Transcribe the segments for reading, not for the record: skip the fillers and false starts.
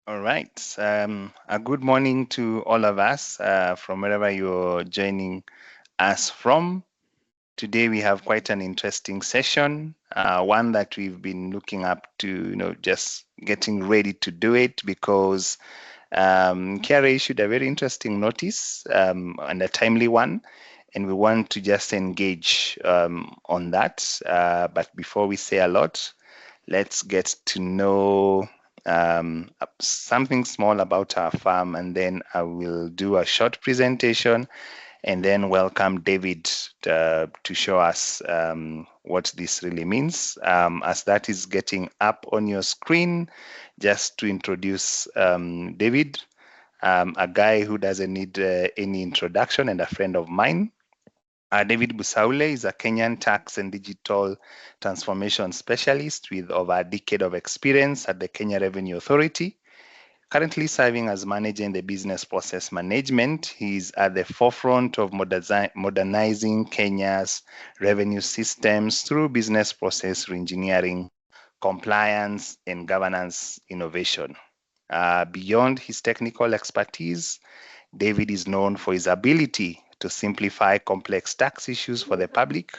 All right. A good morning to all of us from wherever you're joining us from. Today we have quite an interesting session, one that we've been looking up to, just getting ready to do it because KRA issued a very interesting notice and a timely one, and we want to just engage on that. But before we say a lot, let's get to know something small about our farm, and then I will do a short presentation and then welcome David to show us what this really means. As that is getting up on your screen, just to introduce David, a guy who doesn't need any introduction and a friend of mine. David Busaule is a Kenyan tax and digital transformation specialist with over a decade of experience at the Kenya Revenue Authority. Currently serving as manager in the business process management, he is at the forefront of modernizing Kenya's revenue systems through business process reengineering, compliance, and governance innovation. Beyond his technical expertise, David is known for his ability to simplify complex tax issues for the public.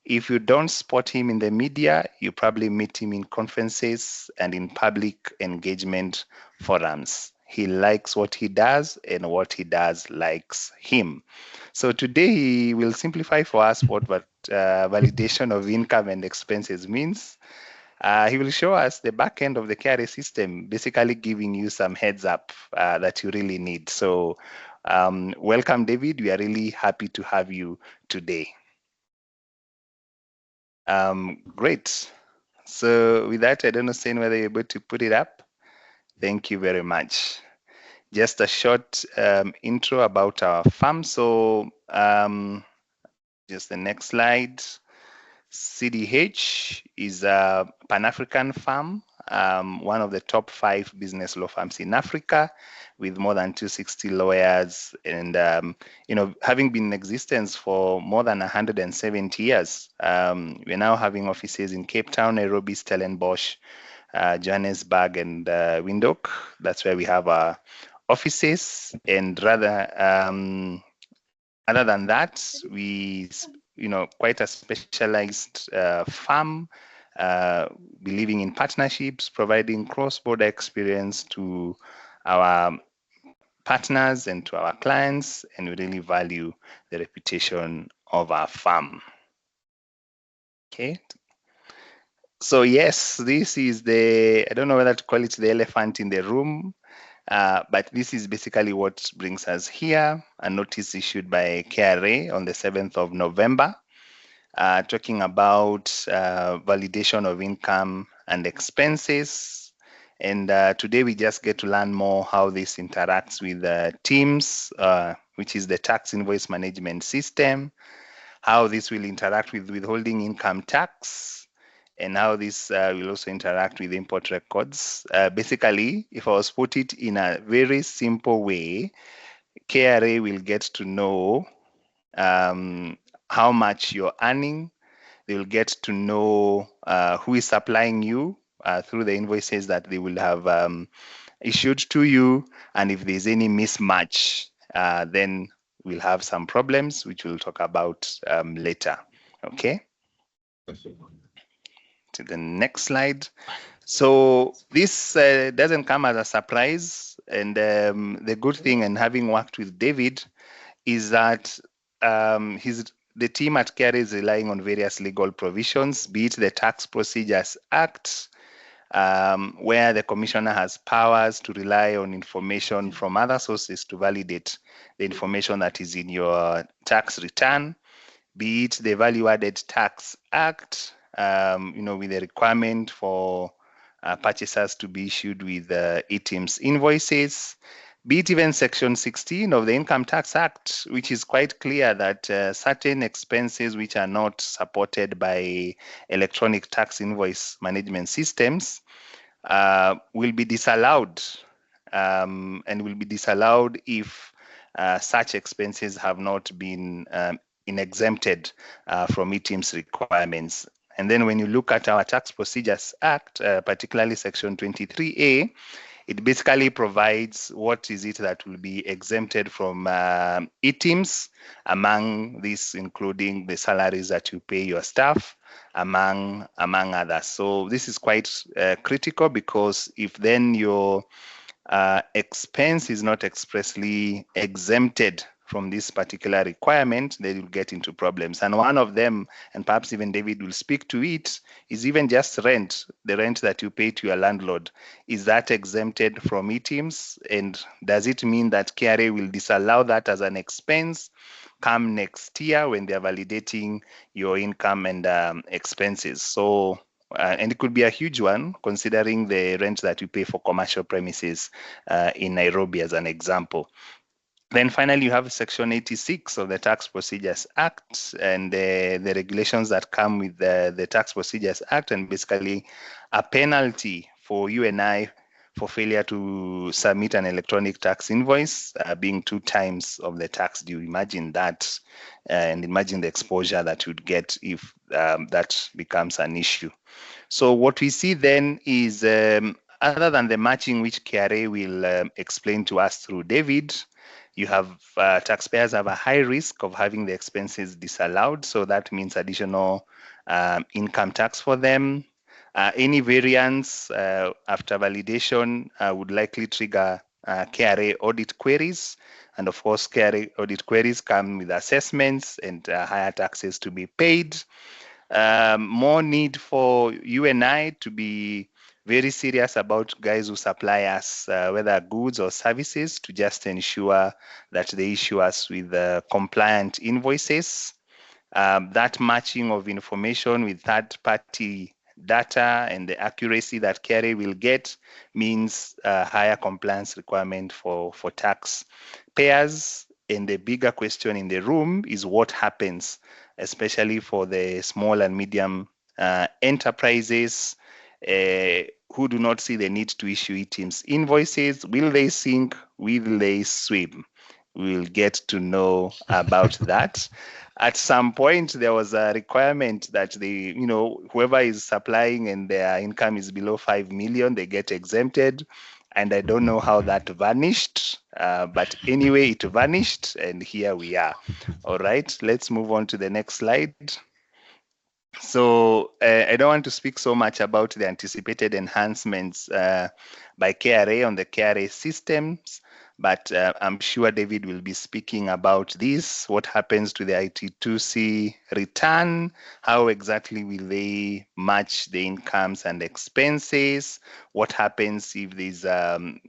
If you don't spot him in the media, you probably meet him in conferences and in public engagement forums. He likes what he does, and what he does likes him. So today he will simplify for us what validation of income and expenses means. He will show us the back end of the KRA system, basically giving you some heads up that you really need. So welcome, David. We are really happy to have you today. Great. So with that, I don't know, Shane, whether you're able to put it up. Thank you very much. Just a short intro about our farm. So just the next slide. CDH is a Pan-African firm, one of the top 5 business law firms in Africa, with more than 260 lawyers, and having been in existence for more than 170 years. We're now having offices in Cape Town, Nairobi, Stellenbosch, Johannesburg, and Windhoek. That's where we have our offices. And other than that, we quite a specialized firm, believing in partnerships, providing cross-border experience to our partners and to our clients, and we really value the reputation of our firm. Okay. So yes, this is I don't know whether to call it the elephant in the room, but this is basically what brings us here. A notice issued by KRA on the 7th of November, talking about validation of income and expenses. And today we just get to learn more how this interacts with eTIMS, which is the tax invoice management system, how this will interact with withholding income tax, and how this will also interact with import records. Basically, if I was put it in a very simple way, KRA will get to know how much you're earning. They will get to know who is supplying you through the invoices that they will have issued to you. And if there's any mismatch, then we'll have some problems, which we'll talk about later. Okay. To the next slide. So this doesn't come as a surprise. And the good thing, and having worked with David, is that the team at KRA is relying on various legal provisions, be it the Tax Procedures Act, where the commissioner has powers to rely on information from other sources to validate the information that is in your tax return, be it the Value Added Tax Act, with the requirement for purchasers to be issued with eTIMS invoices, be it even Section 16 of the Income Tax Act, which is quite clear that certain expenses which are not supported by electronic tax invoice management systems will be disallowed, and will be disallowed if such expenses have not been exempted from eTIMS requirements. And then when you look at our Tax Procedures Act, particularly Section 23A, It basically provides what is it that will be exempted from eTIMS, among these including the salaries that you pay your staff, among others. So this is quite critical, because if then your expense is not expressly exempted from this particular requirement, they will get into problems. And one of them, and perhaps even David will speak to it, is even just rent, the rent that you pay to your landlord. Is that exempted from eTIMS? And does it mean that KRA will disallow that as an expense come next year when they're validating your income and expenses? So and it could be a huge one, considering the rent that you pay for commercial premises in Nairobi, as an example. Then finally, you have Section 86 of the Tax Procedures Act and the regulations that come with the Tax Procedures Act, and basically a penalty for you and I for failure to submit an electronic tax invoice being 2 times of the tax due. Imagine that, and imagine the exposure that you'd get if that becomes an issue. So what we see then is, other than the matching, which KRA will explain to us through David, you have taxpayers have a high risk of having the expenses disallowed. So that means additional income tax for them. Any variance after validation would likely trigger KRA audit queries. And of course, KRA audit queries come with assessments and higher taxes to be paid. More need for you and I to be very serious about guys who supply us, whether goods or services, to just ensure that they issue us with compliant invoices. That matching of information with third-party data and the accuracy that KRA will get means higher compliance requirement for tax payers. And the bigger question in the room is what happens, especially for the small and medium enterprises who do not see the need to issue eTIMS invoices. Will they sink? Will they swim? We'll get to know about that. At some point, there was a requirement that they, whoever is supplying and their income is below 5 million, they get exempted. And I don't know how that vanished, but anyway, it vanished, and here we are. All right, let's move on to the next slide. So I don't want to speak so much about the anticipated enhancements by KRA on the KRA systems, but I'm sure David will be speaking about this. What happens to the IT2C return? How exactly will they match the incomes and expenses? What happens if there's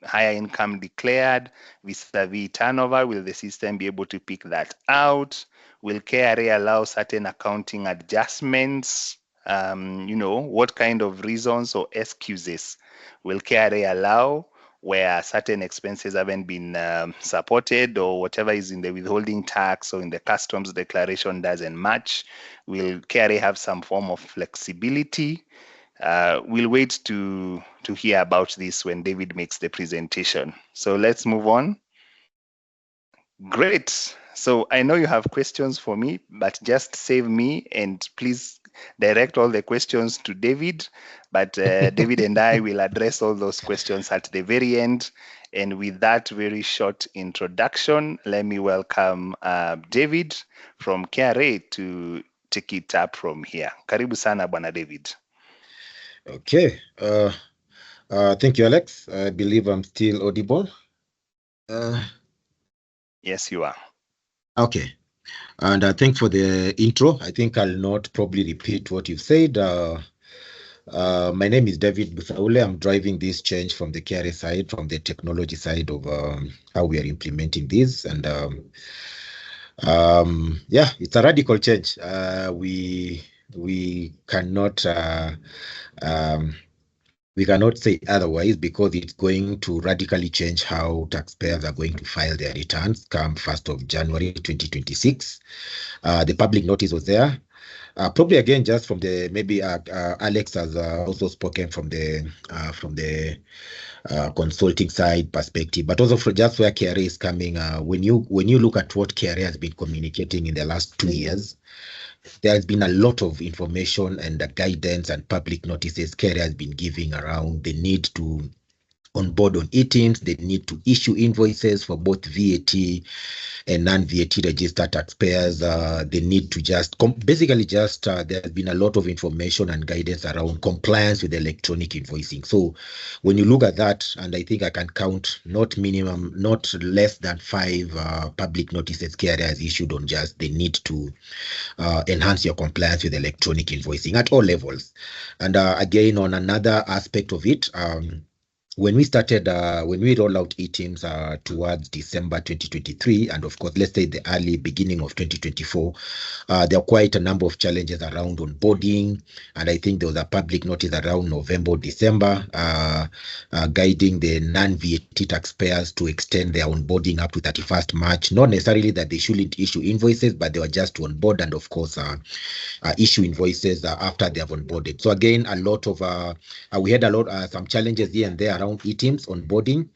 higher income declared vis-a-vis turnover? Will the system be able to pick that out? Will KRA allow certain accounting adjustments? What kind of reasons or excuses will KRA allow where certain expenses haven't been supported, or whatever is in the withholding tax or in the customs declaration doesn't match? Will KRA have some form of flexibility? We'll wait to hear about this when David makes the presentation. So let's move on. Great. So I know you have questions for me, but just save me and please direct all the questions to David. But David and I will address all those questions at the very end. And with that very short introduction, let me welcome David from KRA to take it up from here. Karibu sana, Bwana David. Okay. Thank you, Alex. I believe I'm still audible. Yes, you are. Okay. And thanks for the intro. I think I'll not probably repeat what you've said. My name is David Busaule. I'm driving this change from the KRA side, from the technology side of how we are implementing this. And yeah, it's a radical change. We cannot say otherwise, because it's going to radically change how taxpayers are going to file their returns come 1st of January 2026. The public notice was there. Probably again, just from the maybe Alex has also spoken from the consulting side perspective, but also for just where KRA is coming. When you look at what KRA has been communicating in the last 2 years, there has been a lot of information and guidance and public notices KRA has been giving around the need to on board on eTIMS. They need to issue invoices for both VAT and non-VAT registered taxpayers. They need to just basically just there's been a lot of information and guidance around compliance with electronic invoicing. So when you look at that, and I think I can count not less than 5 public notices KRA has issued on just the need to enhance your compliance with electronic invoicing at all levels. And again, on another aspect of it, when we started, when we rolled out eTIMS towards December 2023, and of course, let's say the early beginning of 2024, there are quite a number of challenges around onboarding. And I think there was a public notice around November, December, guiding the non-VAT taxpayers to extend their onboarding up to 31st March. Not necessarily that they shouldn't issue invoices, but they were just to onboard and, of course, issue invoices after they have onboarded. So again, a lot of we had some challenges here and there around eTIMS onboarding,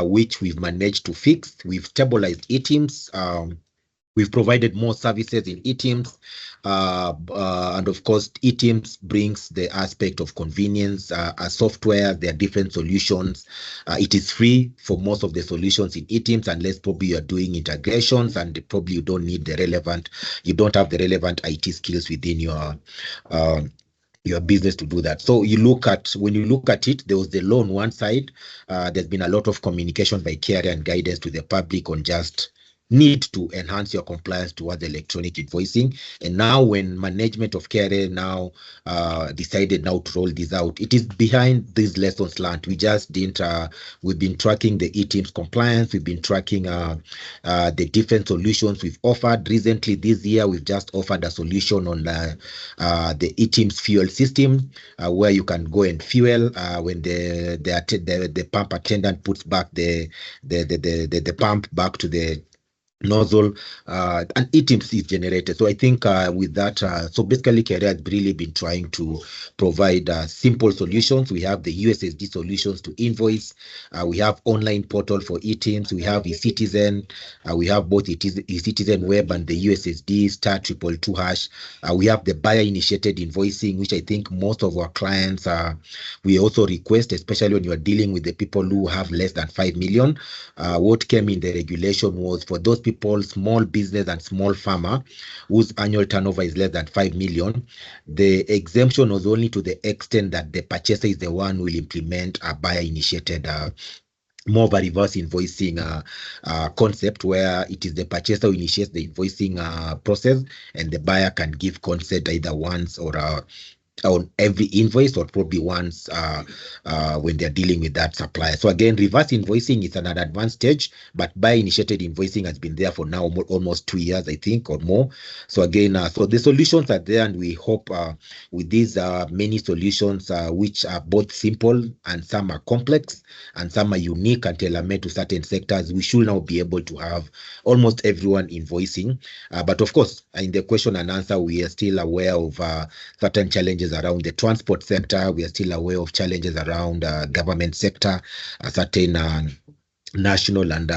which we've managed to fix. We've stabilized eTIMS. We've provided more services in eTIMS, and of course, eTIMS brings the aspect of convenience, software. There are different solutions. It is free for most of the solutions in eTIMS, unless probably you're doing integrations and probably you don't have the relevant IT skills within your business to do that. So when you look at it, there was the law on one side. There's been a lot of communication by KRA and guidance to the public on just need to enhance your compliance towards electronic invoicing. And now when management of KRA now decided now to roll this out, it is behind these lessons learned. We just didn't, we've been tracking the eTIMS compliance. We've been tracking the different solutions we've offered. Recently this year, we've just offered a solution on the eTIMS fuel system, where you can go and fuel when the pump attendant puts back the pump back to the nozzle, and eTIMS is generated. So I think with that, so basically KRA has really been trying to provide simple solutions. We have the USSD solutions to invoice. We have online portal for eTIMS. We have eCitizen. We have both eCitizen web and the USSD *222#. We have the buyer initiated invoicing, which I think most of our clients we also request, especially when you are dealing with the people who have less than 5 million. What came in the regulation was for those people, small business and small farmer whose annual turnover is less than 5 million, the exemption was only to the extent that the purchaser is the one who will implement a buyer initiated more of a reverse invoicing concept, where it is the purchaser who initiates the invoicing process, and the buyer can give consent either once or on every invoice, or probably once when they're dealing with that supplier. So again, reverse invoicing is an advanced stage, but buyer initiated invoicing has been there for now almost 2 years, I think, or more. So again, so the solutions are there, and we hope with these many solutions, which are both simple and some are complex and some are unique and tailor-made to certain sectors, we should now be able to have almost everyone invoicing. But of course, in the question and answer, we are still aware of certain challenges around the transport sector. We are still aware of challenges around government sector, certain national and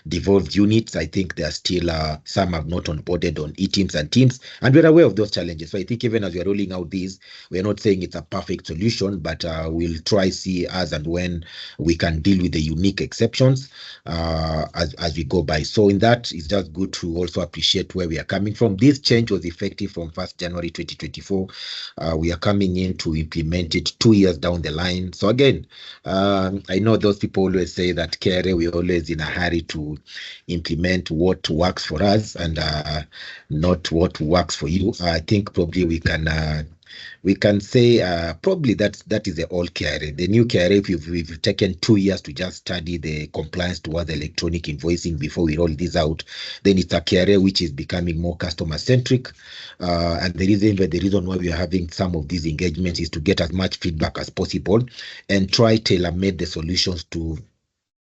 devolved units. I think there are still some have not onboarded on eTIMS and TIMS, and we're aware of those challenges. So I think even as we're rolling out these, we're not saying it's a perfect solution, but we'll try see as and when we can deal with the unique exceptions as we go by. So in that, it's just good to also appreciate where we are coming from. This change was effective from 1st January 2024. We are coming in to implement it 2 years down the line. So again, I know those people always say that KRA, we're always in a hurry to implement what works for us and not what works for you. I think probably we can say probably that is the old KRA. The new KRA, if we've taken 2 years to just study the compliance towards electronic invoicing before we roll this out, then it's a KRA which is becoming more customer centric. And the reason why we are having some of these engagements is to get as much feedback as possible and try tailor-made the solutions to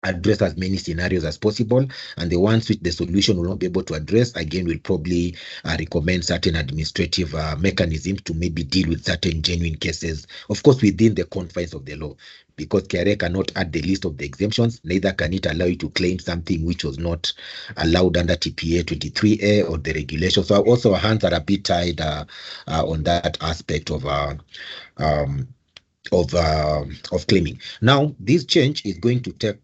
address as many scenarios as possible, and the ones which the solution will not be able to address, again, will probably recommend certain administrative mechanisms to maybe deal with certain genuine cases, of course within the confines of the law, because KRA cannot add the list of the exemptions, neither can it allow you to claim something which was not allowed under TPA 23A or the regulation. So also our hands are a bit tied on that aspect of claiming. Now, this change is going to take.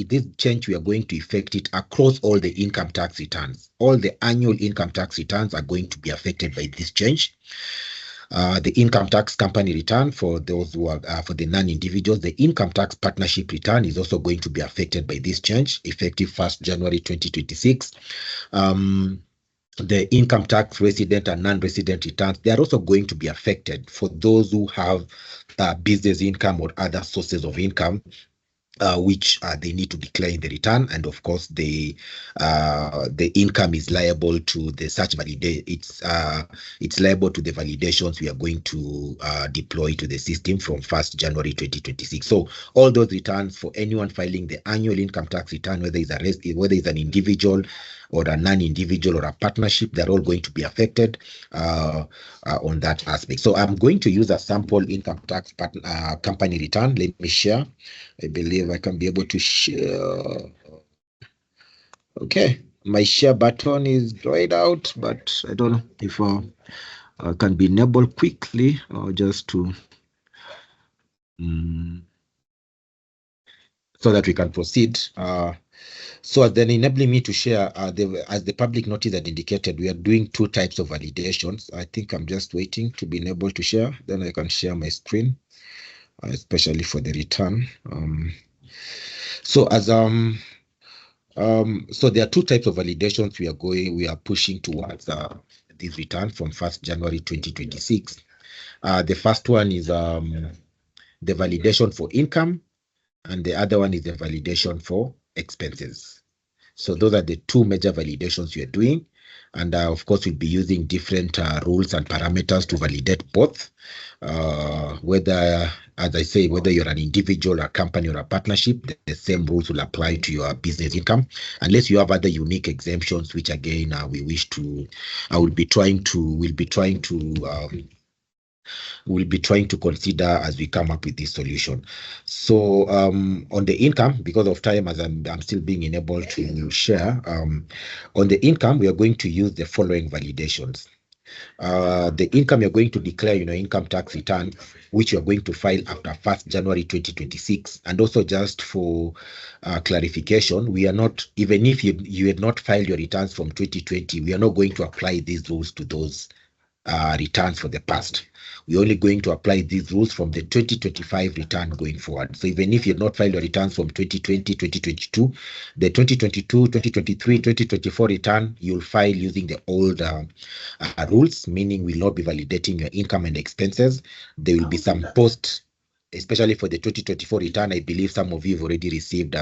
This change, we are going to effect it across all the income tax returns. All the annual income tax returns are going to be affected by this change. The income tax company return for those who are for the non-individuals, the income tax partnership return is also going to be affected by this change, effective 1st January 2026. The income tax resident and non-resident returns, they are also going to be affected for those who have business income or other sources of income, which they need to declare in the return, and of course the income is liable to the such validate. It's liable to the validations we are going to deploy to the system from 1st January 2026. So all those returns for anyone filing the annual income tax return, whether it's an individual or a non-individual or a partnership, they're all going to be affected on that aspect. So I'm going to use a sample income tax company return. Let me share. I believe I can be able to share. Okay, my share button is grayed out, but I don't know if I can be enabled quickly or just to so that we can proceed. So then enabling me to share, as the public notice had indicated, we are doing 2 types of validations. I think I'm just waiting to be able to share. Then I can share my screen, especially for the return. So there are 2 types of validations we are pushing towards this return from 1st January 2026. The first one is the validation for income, and the other one is the validation for expenses. So those are the 2 major validations we are doing. And of course, we'll be using different rules and parameters to validate both. Whether, as I say, whether you're an individual, a company, or a partnership, the same rules will apply to your business income, unless you have other unique exemptions, which again we'll be trying to consider as we come up with this solution. So on the income, because of time, as I'm still being enabled to share, on the income, we are going to use the following validations. The income you're going to declare in your income tax return, which you're going to file after 1st January 2026. And also, just for clarification, we are not, even if you had not filed your returns from 2020, we are not going to apply these rules to those returns for the past. We're only going to apply these rules from the 2025 return going forward. So even if you're not filed your returns from 2020, 2022, the 2022, 2023, 2024 return, you'll file using the old rules, meaning we'll not be validating your income and expenses. There will be some especially for the 2024 return. I believe some of you have already received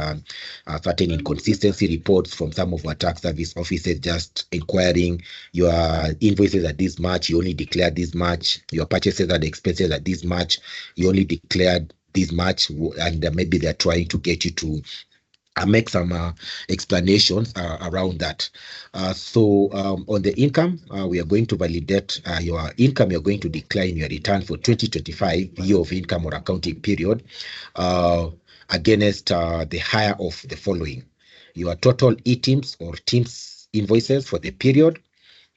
certain inconsistency reports from some of our tax service offices, just inquiring your invoices at this much, you only declared this much, your purchases and expenses at this much, you only declared this much, and maybe they're trying to get you to make some explanations around that. So on the income, we are going to validate your income you're going to declare in your return for 2025 year of income or accounting period against the higher of the following: your total eTIMS or TIMS invoices for the period,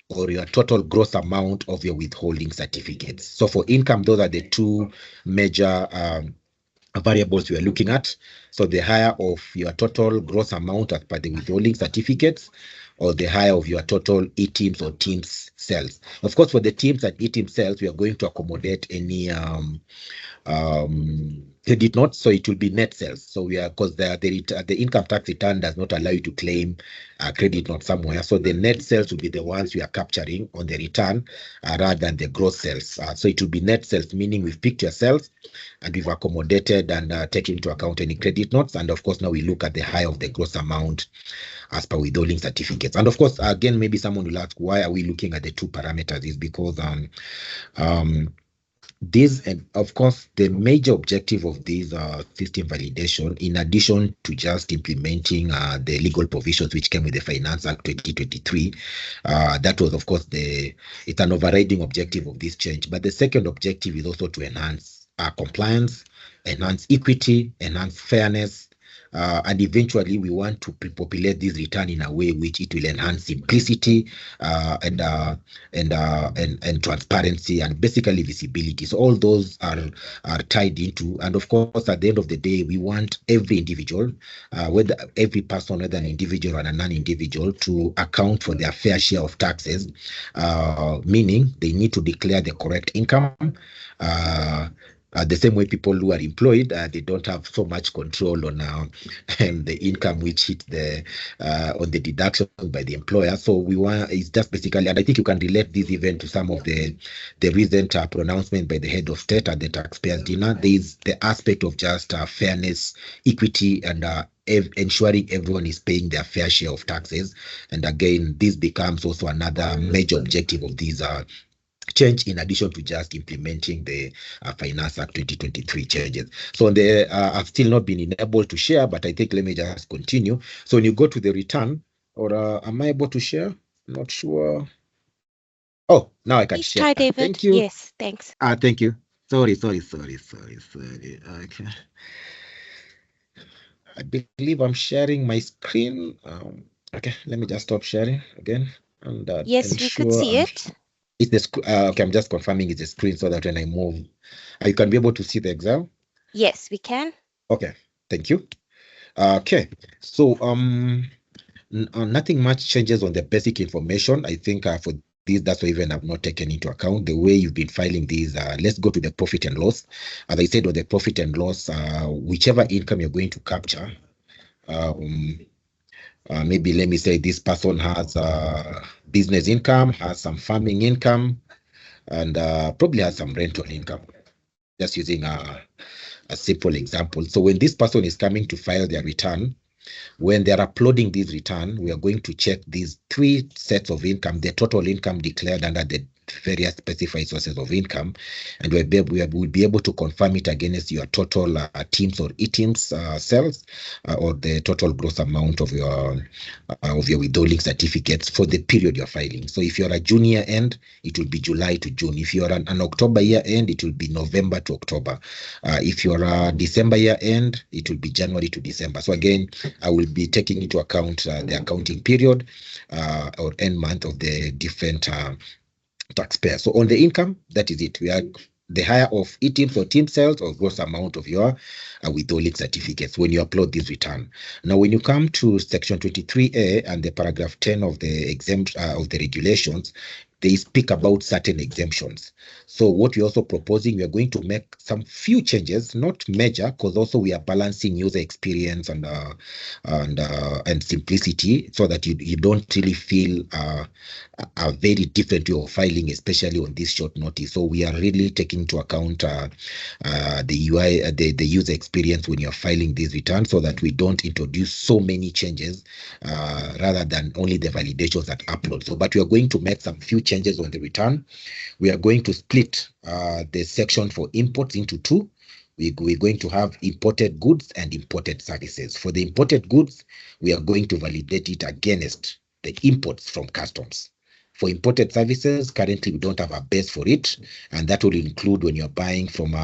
or your total gross amount of your withholding certificates. So for income, those are the 2 major variables we are looking at. So the higher of your total gross amount as per the withholding certificates, or the higher of your total eTIMS or TIMS sales. Of course, for the TIMS and eTIMS sales, we are going to accommodate any credit notes, so it will be net sales. So because the income tax return does not allow you to claim a credit note somewhere. So the net sales will be the ones we are capturing on the return rather than the gross sales. So it will be net sales, meaning we've picked your sales and we've accommodated and taken into account any credit notes. And of course, now we look at the high of the gross amount as per withholding certificates. And of course, again, maybe someone will ask, why are we looking at the 2 parameters? Is because this, and of course, the major objective of this system validation, in addition to just implementing the legal provisions which came with the Finance Act 2023, that was, of course, it's an overriding objective of this change. But the second objective is also to enhance compliance, enhance equity, enhance fairness, and eventually we want to pre-populate this return in a way which it will enhance simplicity and transparency and basically visibility. So all those are tied into, and of course at the end of the day we want every individual, whether every person, whether an individual or a non-individual, to account for their fair share of taxes, meaning they need to declare the correct income. The same way people who are employed, they don't have so much control on and the income which hit the on the deduction by the employer. So we want, it's just basically, and I think you can relate this even to some of the recent pronouncement by the head of state at the taxpayers dinner. There is the aspect of just fairness, equity, and ensuring everyone is paying their fair share of taxes. And again, this becomes also another major objective of these change, in addition to just implementing the Finance Act 2023 changes. So on the I've still not been enabled to share, but I think let me just continue. So when you go to the return, or am I able to share? I'm not sure. Oh, now I can Please share. try, David. Thank you. Yes, thanks. Thank you. Sorry. Okay. I believe I'm sharing my screen. Okay, let me just stop sharing again and Yes, we could ensure see it. it's the okay, I'm just confirming it's the screen so that when I move, you can be able to see the Excel. Yes, we can. Okay, thank you. Okay, so nothing much changes on the basic information. I think for this, that's why even I've not taken into account the way you've been filing these. Let's go to the profit and loss. As I said, on the profit and loss, whichever income you're going to capture, maybe let me say this person has business income, has some farming income, and probably has some rental income. Just using a simple example. So when this person is coming to file their return, when they're uploading this return, we are going to check these three sets of income, the total income declared under the various specified sources of income, and we'll be able to confirm it against your total TIMS or eTIMS cells, or the total gross amount of your withholding certificates for the period you're filing. So if you're a June year end, it will be July to June. If you're an October year end, it will be November to October. If you're a December year end, it will be January to December. So again, I will be taking into account the accounting period or end month of the different taxpayer. So on the income, that is it. We are the higher of eTIMS or TIM cells or gross amount of your withholding certificates when you upload this return. Now, when you come to section 23A and the paragraph 10 of the of the regulations, they speak about certain exemptions. So what we're also proposing, we are going to make some few changes, not major, because also we are balancing user experience and simplicity, so that you don't really feel a very different way of filing, especially on this short notice. So we are really taking into account the UI, the user experience when you're filing these returns, so that we don't introduce so many changes rather than only the validations that upload. So, but we are going to make some few changes on the return. We are going to split the section for imports into two. We're going to have imported goods and imported services. For the imported goods, we are going to validate it against the imports from customs. For imported services, currently we don't have a base for it, and that will include when you're buying from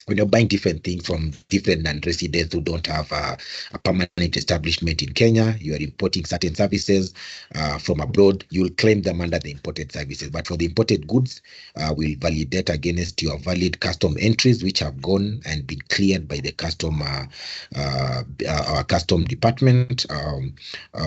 when you're buying different things from different non-residents who don't have a permanent establishment in Kenya, you are importing certain services from abroad, you'll claim them under the imported services. But for the imported goods, we'll validate against your valid custom entries, which have gone and been cleared by the our custom department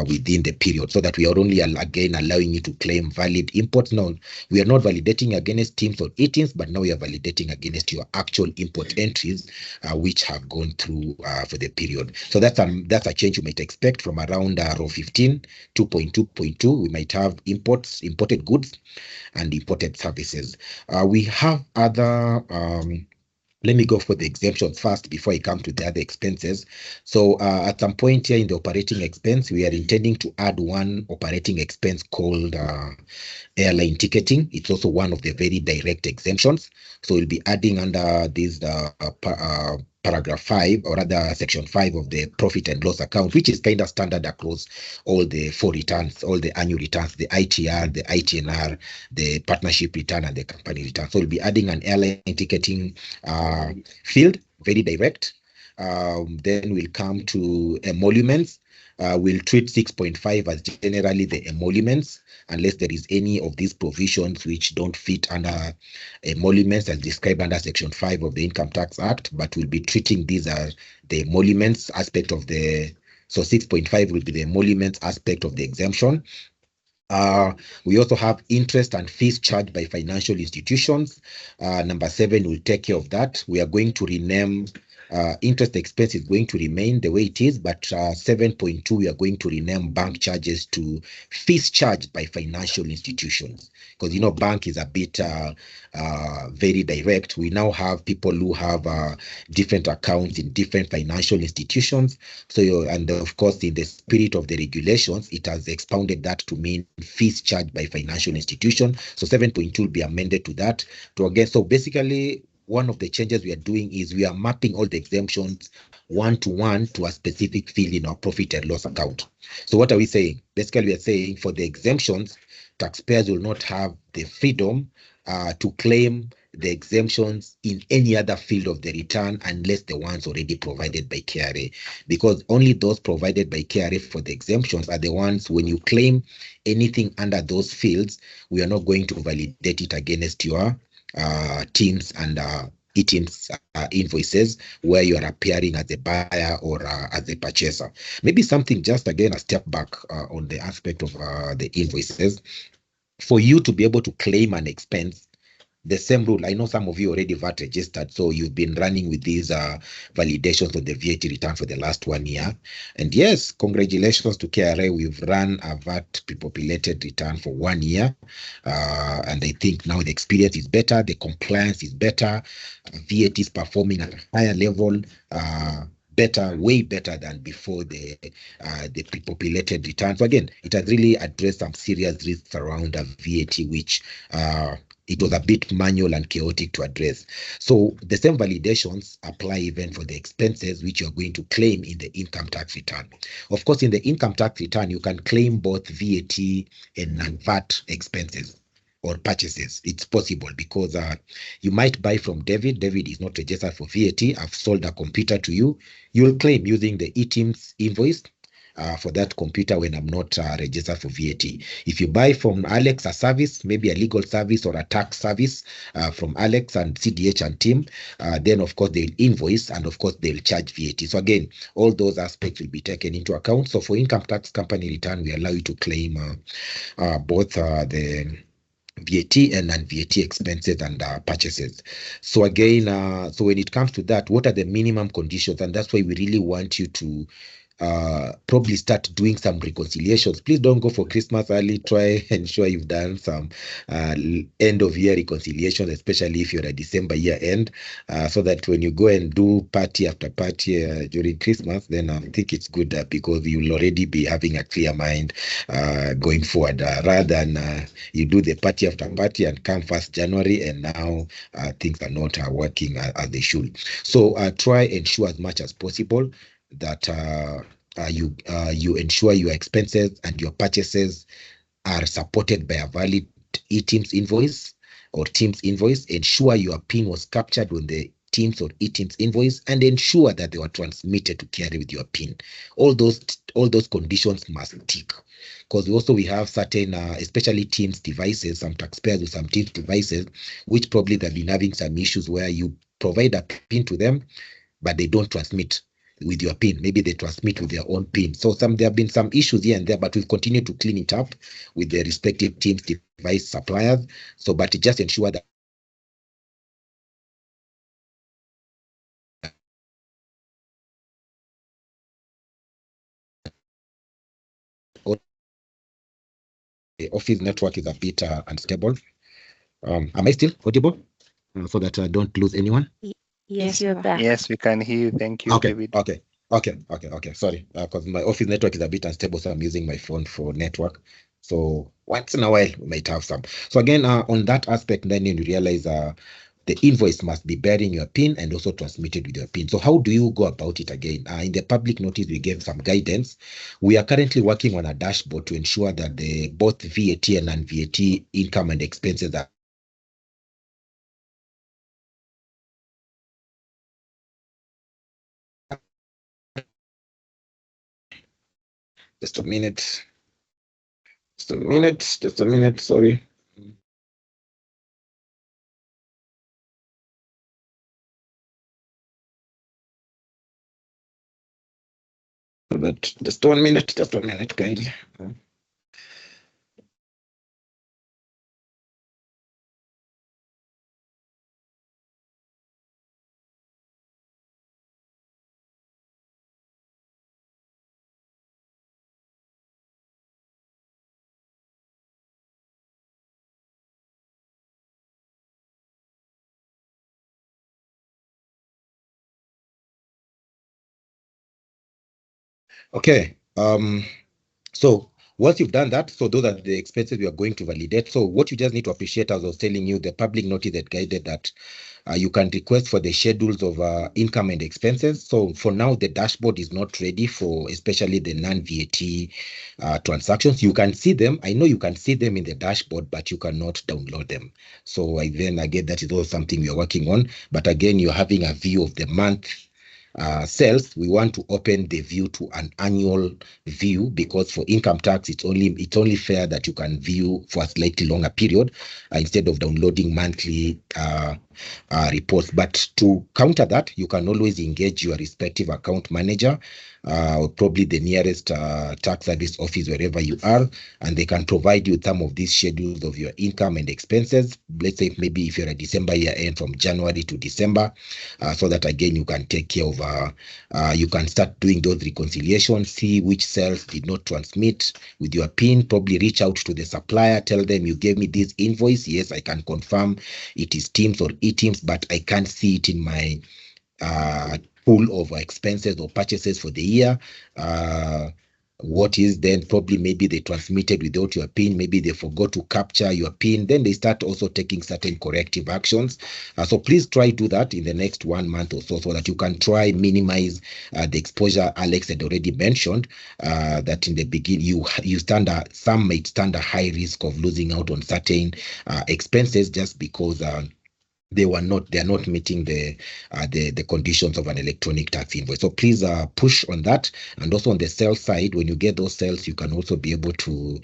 within the period, so that we are only again allowing you to claim valid imports. Now, we are not validating against TIMS or eTIMS, but now we are validating against your actual import entries which have gone through for the period. So that's a change you might expect from around row 15 2.2.2. We might have imported goods and imported services. We have other let me go for the exemptions first before I come to the other expenses. So at some point here in the operating expense, we are intending to add one operating expense called airline ticketing. It's also one of the very direct exemptions. So we'll be adding under this paragraph 5, or rather section 5 of the profit and loss account, which is kind of standard across all the 4 returns, all the annual returns, the ITR, the ITNR, the partnership return, and the company return. So we'll be adding an airline ticketing field, very direct. Then we'll come to emoluments. We'll treat 6.5 as generally the emoluments, unless there is any of these provisions which don't fit under emoluments as described under Section 5 of the Income Tax Act, but we'll be treating these as the emoluments aspect of the, so 6.5 will be the emoluments aspect of the exemption. We also have interest and fees charged by financial institutions. Number 7 will take care of that. We are going to rename interest expense is going to remain the way it is, but 7.2 we are going to rename bank charges to fees charged by financial institutions, because you know bank is a bit very direct. We now have people who have different accounts in different financial institutions. So and of course in the spirit of the regulations, it has expounded that to mean fees charged by financial institution. So 7.2 will be amended to that to again. So basically, one of the changes we are doing is we are mapping all the exemptions one-to-one to a specific field in our profit and loss account. So what are we saying? Basically, we are saying for the exemptions, taxpayers will not have the freedom to claim the exemptions in any other field of the return unless the ones already provided by KRA, because only those provided by KRA for the exemptions are the ones when you claim anything under those fields, we are not going to validate it against your TIMS and eTIMS invoices where you are appearing as a buyer or as a purchaser. Maybe something just again a step back on the aspect of the invoices. For you to be able to claim an expense, the same rule. I know some of you already VAT registered, so you've been running with these validations of the VAT return for the last 1 year. And yes, congratulations to KRA. We've run a VAT pre-populated return for 1 year. And I think now the experience is better, the compliance is better, VAT is performing at a higher level, better, way better than before the pre-populated return. So again, it has really addressed some serious risks around VAT, which it was a bit manual and chaotic to address. So the same validations apply even for the expenses which you're going to claim in the income tax return. Of course, in the income tax return, you can claim both VAT and non-VAT expenses or purchases. It's possible because you might buy from David. David is not registered for VAT. I've sold a computer to you. You'll claim using the eTIMS invoice for that computer when I'm not registered for VAT. If you buy from Alex a service, maybe a legal service or a tax service from Alex and CDH and team, then of course they'll invoice and of course they'll charge VAT. So again, all those aspects will be taken into account. So for income tax company return, we allow you to claim both the VAT and non-VAT expenses and purchases. So again, so when it comes to that, what are the minimum conditions? And that's why we really want you to probably start doing some reconciliations. Please don't go for Christmas early. Try ensure you've done some end of year reconciliations, especially if you're a December year end, so that when you go and do party after party during Christmas, then I think it's good because you'll already be having a clear mind going forward, rather than you do the party after party and come 1st January and now things are not working as they should. So try ensure as much as possible that you ensure your expenses and your purchases are supported by a valid eTIMS invoice or TIMS invoice. Ensure your PIN was captured on the TIMS or eTIMS invoice, and ensure that they were transmitted to KRA with your PIN. All those conditions must tick, because we have certain, especially TIMS devices, some taxpayers with some TIMS devices, which probably they've been having some issues where you provide a PIN to them, but they don't transmit with your PIN. Maybe they transmit with their own PIN. So there have been some issues here and there, but we've continued to clean it up with the respective TIMS device suppliers. So, but just ensure that the office network is a bit unstable. Am I still audible? So that I don't lose anyone? Yes, you're back. Yes, we can hear you. Thank you, Okay, David. okay. Sorry, because my office network is a bit unstable, so I'm using my phone for network. So once in a while, we might have some. So again, on that aspect, then you realize the invoice must be bearing your PIN and also transmitted with your PIN. So how do you go about it again? In the public notice, we gave some guidance. We are currently working on a dashboard to ensure that both VAT and non-VAT income and expenses are Just a minute. Just a minute, sorry. But just 1 minute, kindly. Okay. So once you've done that, so those are the expenses we are going to validate. So what you just need to appreciate, as I was telling you, the public notice that guided that you can request for the schedules of income and expenses. So for now, the dashboard is not ready for especially the non-VAT transactions. You can see them. I know you can see them in the dashboard, but you cannot download them. So again, that is also something we are working on. But again, you're having a view of the month sales. We want to open the view to an annual view, because for income tax, it's only fair that you can view for a slightly longer period instead of downloading monthly reports. But to counter that, you can always engage your respective account manager, or probably the nearest tax service office wherever you are, and they can provide you some of these schedules of your income and expenses. Let's say maybe if you're a December year end, from January to December, so that again you can take care of you can start doing those reconciliations, see which cells did not transmit with your PIN, probably reach out to the supplier, tell them you gave me this invoice. Yes, I can confirm it is TIMS or eTIMS, but I can't see it in my pool of expenses or purchases for the year. What is then probably maybe they transmitted without your PIN, maybe they forgot to capture your PIN, then they start also taking certain corrective actions. So please try do that in the next 1 month or so that you can try minimize the exposure. Alex had already mentioned that in the beginning some might stand a high risk of losing out on certain expenses just because they are not meeting the conditions of an electronic tax invoice. So please push on that. And also on the sales side, when you get those sales, you can also be able to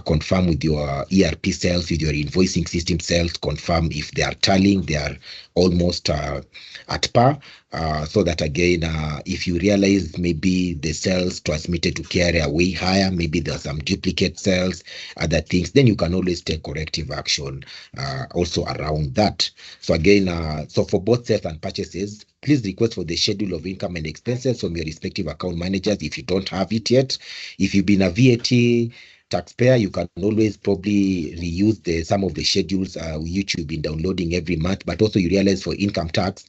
confirm with your ERP sales, with your invoicing system sales, confirm if they are tallying, they are almost at par. So that again, if you realize maybe the sales transmitted to KRA are way higher, maybe there are some duplicate sales, other things, then you can always take corrective action also around that. So again, so for both sales and purchases, please request for the schedule of income and expenses from your respective account managers if you don't have it yet. If you've been a VAT taxpayer, you can always probably reuse some of the schedules which you've been downloading every month. But also you realize for income tax,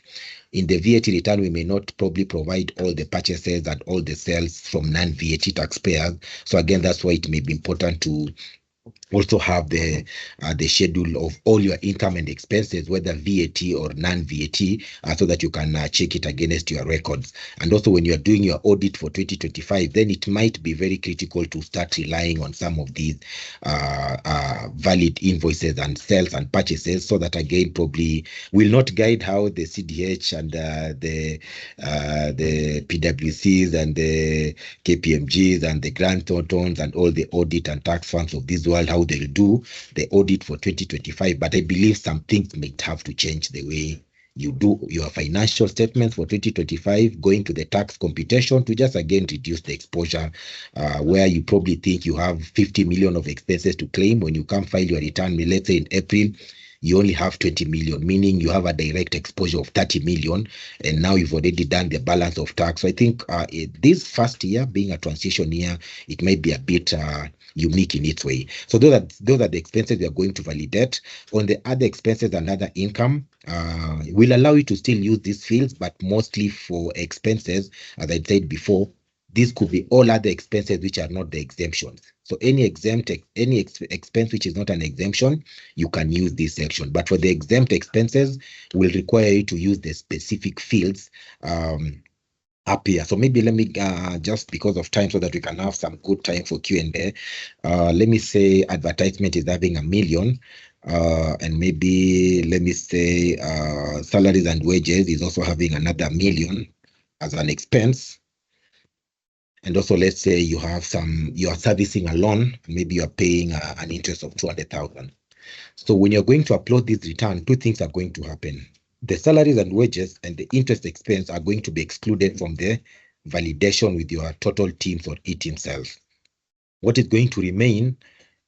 in the VAT return, we may not probably provide all the purchases and all the sales from non-VAT taxpayers. So again, that's why it may be important to also have the schedule of all your income and expenses, whether VAT or non-VAT, so that you can check it against your records. And also when you are doing your audit for 2025, then it might be very critical to start relying on some of these valid invoices and sales and purchases, so that again probably will not guide how the CDH and the PWCs and the KPMGs and the Grant Thorntons and all the audit and tax firms of this world, how they'll do the audit for 2025. But I believe some things might have to change the way you do your financial statements for 2025, going to the tax computation to just again reduce the exposure, where you probably think you have 50 million of expenses to claim. When you come file your return, let's say in April, you only have 20 million, meaning you have a direct exposure of 30 million, and now you've already done the balance of tax. So I think this first year, being a transition year, it might be a bit unique in its way. So those are the expenses we are going to validate. On the other expenses and other income, will allow you to still use these fields, but mostly for expenses, as I said before, these could be all other expenses which are not the exemptions. So any expense which is not an exemption, you can use this section. But for the exempt expenses, will require you to use the specific fields up here. So maybe let me just because of time, so that we can have some good time for Q&A. Let me say advertisement is having 1 million. And maybe let me say salaries and wages is also having another 1 million as an expense. And also, let's say you are servicing a loan, maybe you are paying an interest of 200,000. So when you're going to upload this return, two things are going to happen. The salaries and wages and the interest expense are going to be excluded from the validation with your total teams or eTIMS cells. What is going to remain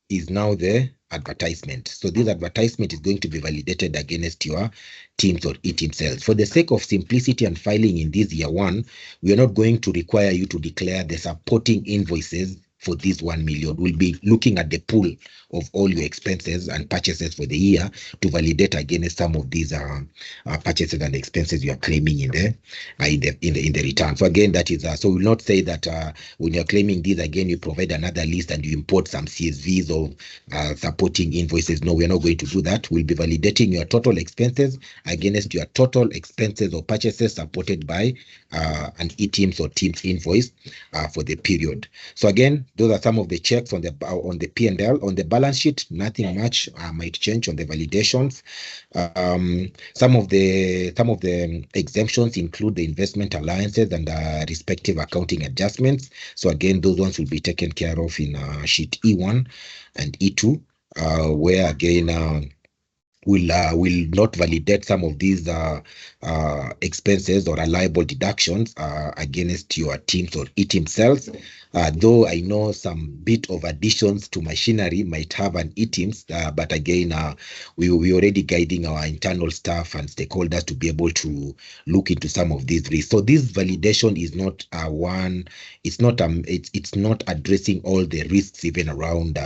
is now the advertisement. So this advertisement is going to be validated against your teams or eTIMS cells. For the sake of simplicity and filing in this year one, we are not going to require you to declare the supporting invoices for this 1 million. We'll be looking at the pool of all your expenses and purchases for the year to validate against some of these purchases and expenses you are claiming in the return. So again, that is so we'll not say that when you're claiming these again, you provide another list and you import some CSVs of supporting invoices. No, we're not going to do that. We'll be validating your total expenses against your total expenses or purchases supported by an eTIMS or TIMS invoice for the period. So again, those are some of the checks on the P&L. On the balance sheet, nothing much might change on the validations. Some of the exemptions include the investment alliances and respective accounting adjustments. So again, those ones will be taken care of in sheet E1 and E2, where again will not validate some of these expenses or liable deductions against your teams or eTIMS cells. Though I know some bit of additions to machinery might have an eTIMS, but again, we already guiding our internal staff and stakeholders to be able to look into some of these risks. So this validation is not it's not addressing all the risks even around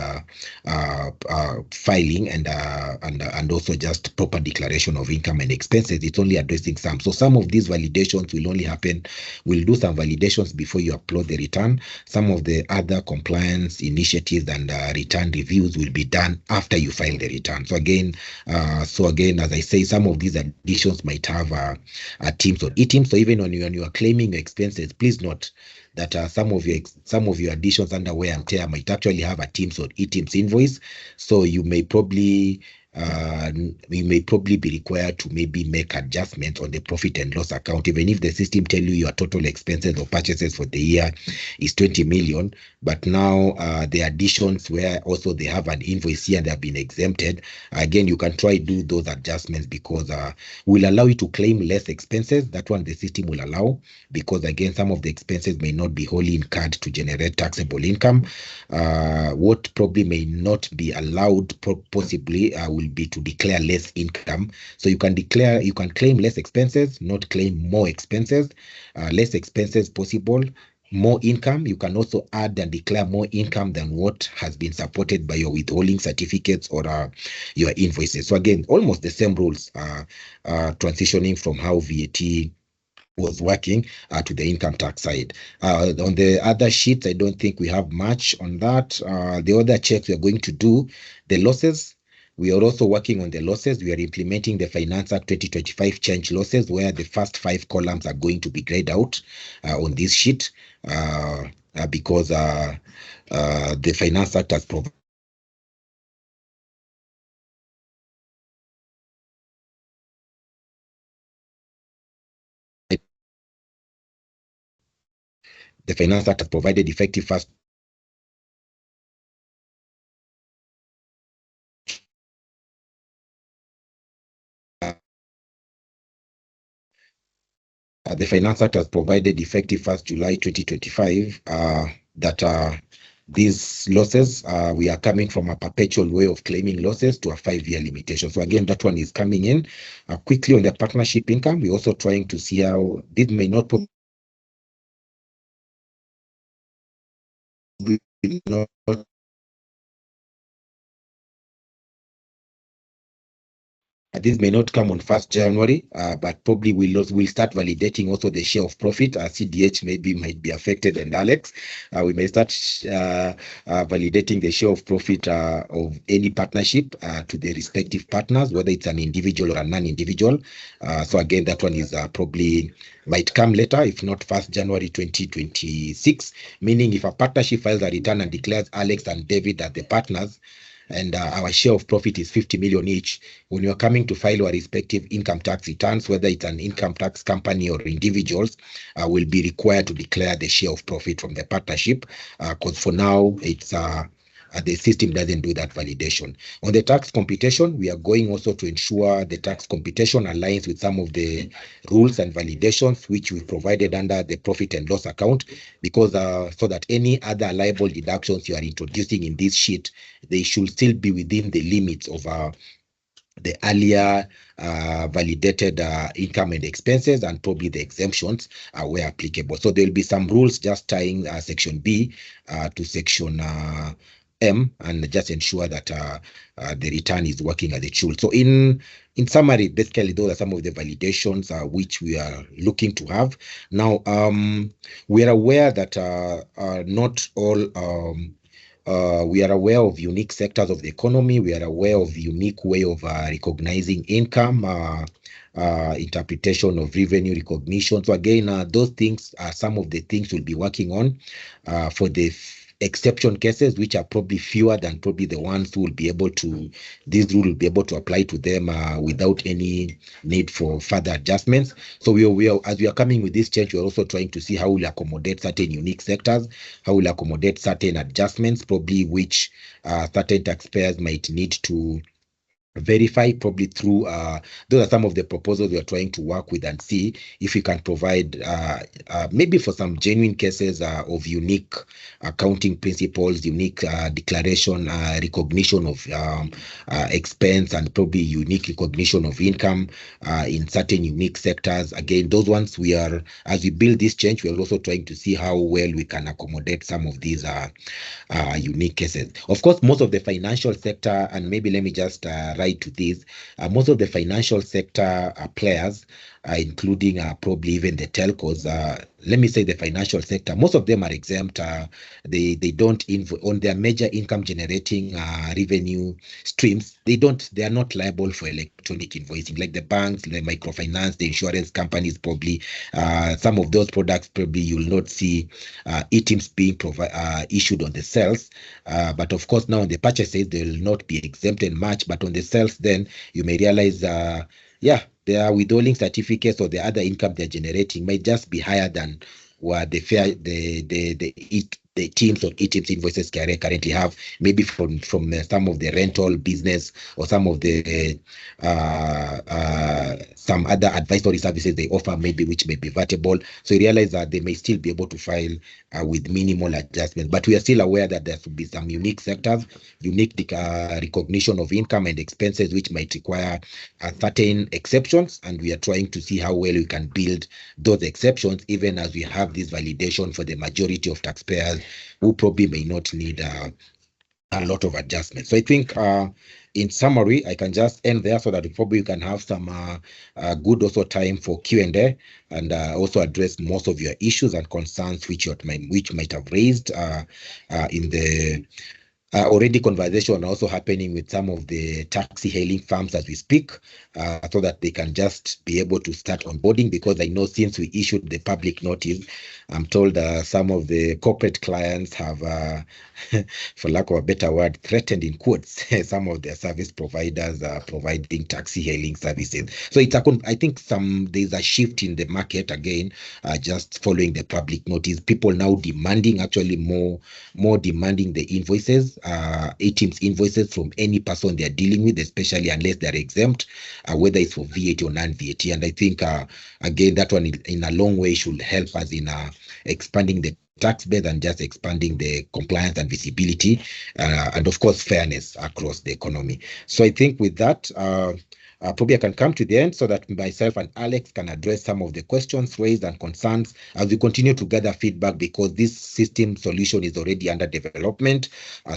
filing and also just proper declaration of income and expenses. It's only addressing some. So some of these validations will only happen. We'll do some validations before you upload the return. Some of the other compliance initiatives and return reviews will be done after you file the return. So again, as I say, some of these additions might have a teams or eTIMS. So even when you are claiming your expenses, please note that some of your additions under wear and tear might actually have a teams or eTIMS invoice. So you may probably be required to maybe make adjustments on the profit and loss account, even if the system tell you your total expenses or purchases for the year is 20 million. But now the additions where also they have an invoice here and they have been exempted, again, you can try do those adjustments because will allow you to claim less expenses. That one the system will allow, because again, some of the expenses may not be wholly incurred to generate taxable income. What probably may not be allowed possibly will be to declare less income. So you can claim less expenses, not claim more expenses. Less expenses possible, more income. You can also add and declare more income than what has been supported by your withholding certificates or your invoices. So again, almost the same rules transitioning from how VAT was working to the income tax side. On the other sheets, I don't think we have much on that. The other checks we are going to do, the losses. We are also working on the losses. We are implementing the Finance Act 2025 change losses, where the first 5 columns are going to be grayed out on this sheet because the Finance Act has provided effective first the Finance Act has provided effective 1st July 2025 that these losses, we are coming from a perpetual way of claiming losses to a 5-year limitation. So again, that one is coming in. Quickly on the partnership income, we're also trying to see how this may not this may not come on 1st January, but probably we'll start validating also the share of profit. CDH might be affected, and Alex, we may start validating the share of profit of any partnership to the respective partners, whether it's an individual or a non-individual. So again, that one is probably might come later, if not 1st January 2026, meaning if a partnership files a return and declares Alex and David as the partners, and our share of profit is 50 million each, when you're coming to file our respective income tax returns, whether it's an income tax company or individuals, will be required to declare the share of profit from the partnership, because for now it's the system doesn't do that validation. On the tax computation, we are going also to ensure the tax computation aligns with some of the rules and validations which we provided under the profit and loss account, because so that any other liable deductions you are introducing in this sheet, they should still be within the limits of the earlier validated income and expenses, and probably the exemptions where applicable. So there will be some rules just tying section B to section M, and just ensure that the return is working as it should. So in summary, basically those are some of the validations which we are looking to have. Now, we are aware that not all we are aware of unique sectors of the economy. We are aware of the unique way of recognizing income, interpretation of revenue recognition. So again, those things are some of the things we'll be working on for the exception cases, which are probably fewer than probably the ones who will be able to, this rule will be able to apply to them without any need for further adjustments. So we are, as we are coming with this change, we're also trying to see how we'll accommodate certain unique sectors, how we'll accommodate certain adjustments, probably which certain taxpayers might need to verify, probably through those are some of the proposals we are trying to work with and see if we can provide maybe for some genuine cases of unique accounting principles, unique declaration, recognition of expense, and probably unique recognition of income in certain unique sectors. Again, those ones we are, as we build this change, we are also trying to see how well we can accommodate some of these unique cases. Of course, most of the financial sector, and maybe let me just write to this, most of the financial sector players, including probably even the telcos, let me say the financial sector, most of them are exempt. They don't on their major income generating revenue streams, they are not liable for electronic invoicing, like the banks, the microfinance, the insurance companies. Probably some of those products, probably you'll not see eTIMS being issued on the sales, but of course now on the purchases they will not be exempted much, but on the sales then you may realize their withholding certificates or the other income they're generating might just be higher than what the teams or eTIMS invoices KRA currently have, maybe from some of the rental business or some of the some other advisory services they offer, maybe which may be vertible. So you realize that they may still be able to file with minimal adjustments. But we are still aware that there should be some unique sectors, unique recognition of income and expenses, which might require certain exceptions. And we are trying to see how well we can build those exceptions, even as we have this validation for the majority of taxpayers who probably may not need a lot of adjustments. So I think in summary, I can just end there so that probably you can have some good also time for Q&A, and also address most of your issues and concerns which might have raised in the already conversation also happening with some of the taxi hailing firms as we speak, so that they can just be able to start onboarding, because I know since we issued the public notice, I'm told some of the corporate clients have, for lack of a better word, threatened in quotes some of their service providers providing taxi hailing services. So it's I think there's a shift in the market again, just following the public notice. People now demanding actually more demanding the invoices, eTIMS invoices from any person they're dealing with, especially unless they're exempt, whether it's for VAT or non-VAT. And I think, again, that one in a long way should help us in expanding the tax base and just expanding the compliance and visibility, and of course, fairness across the economy. So I think with that, probably I can come to the end so that myself and Alex can address some of the questions raised and concerns as we continue to gather feedback, because this system solution is already under development,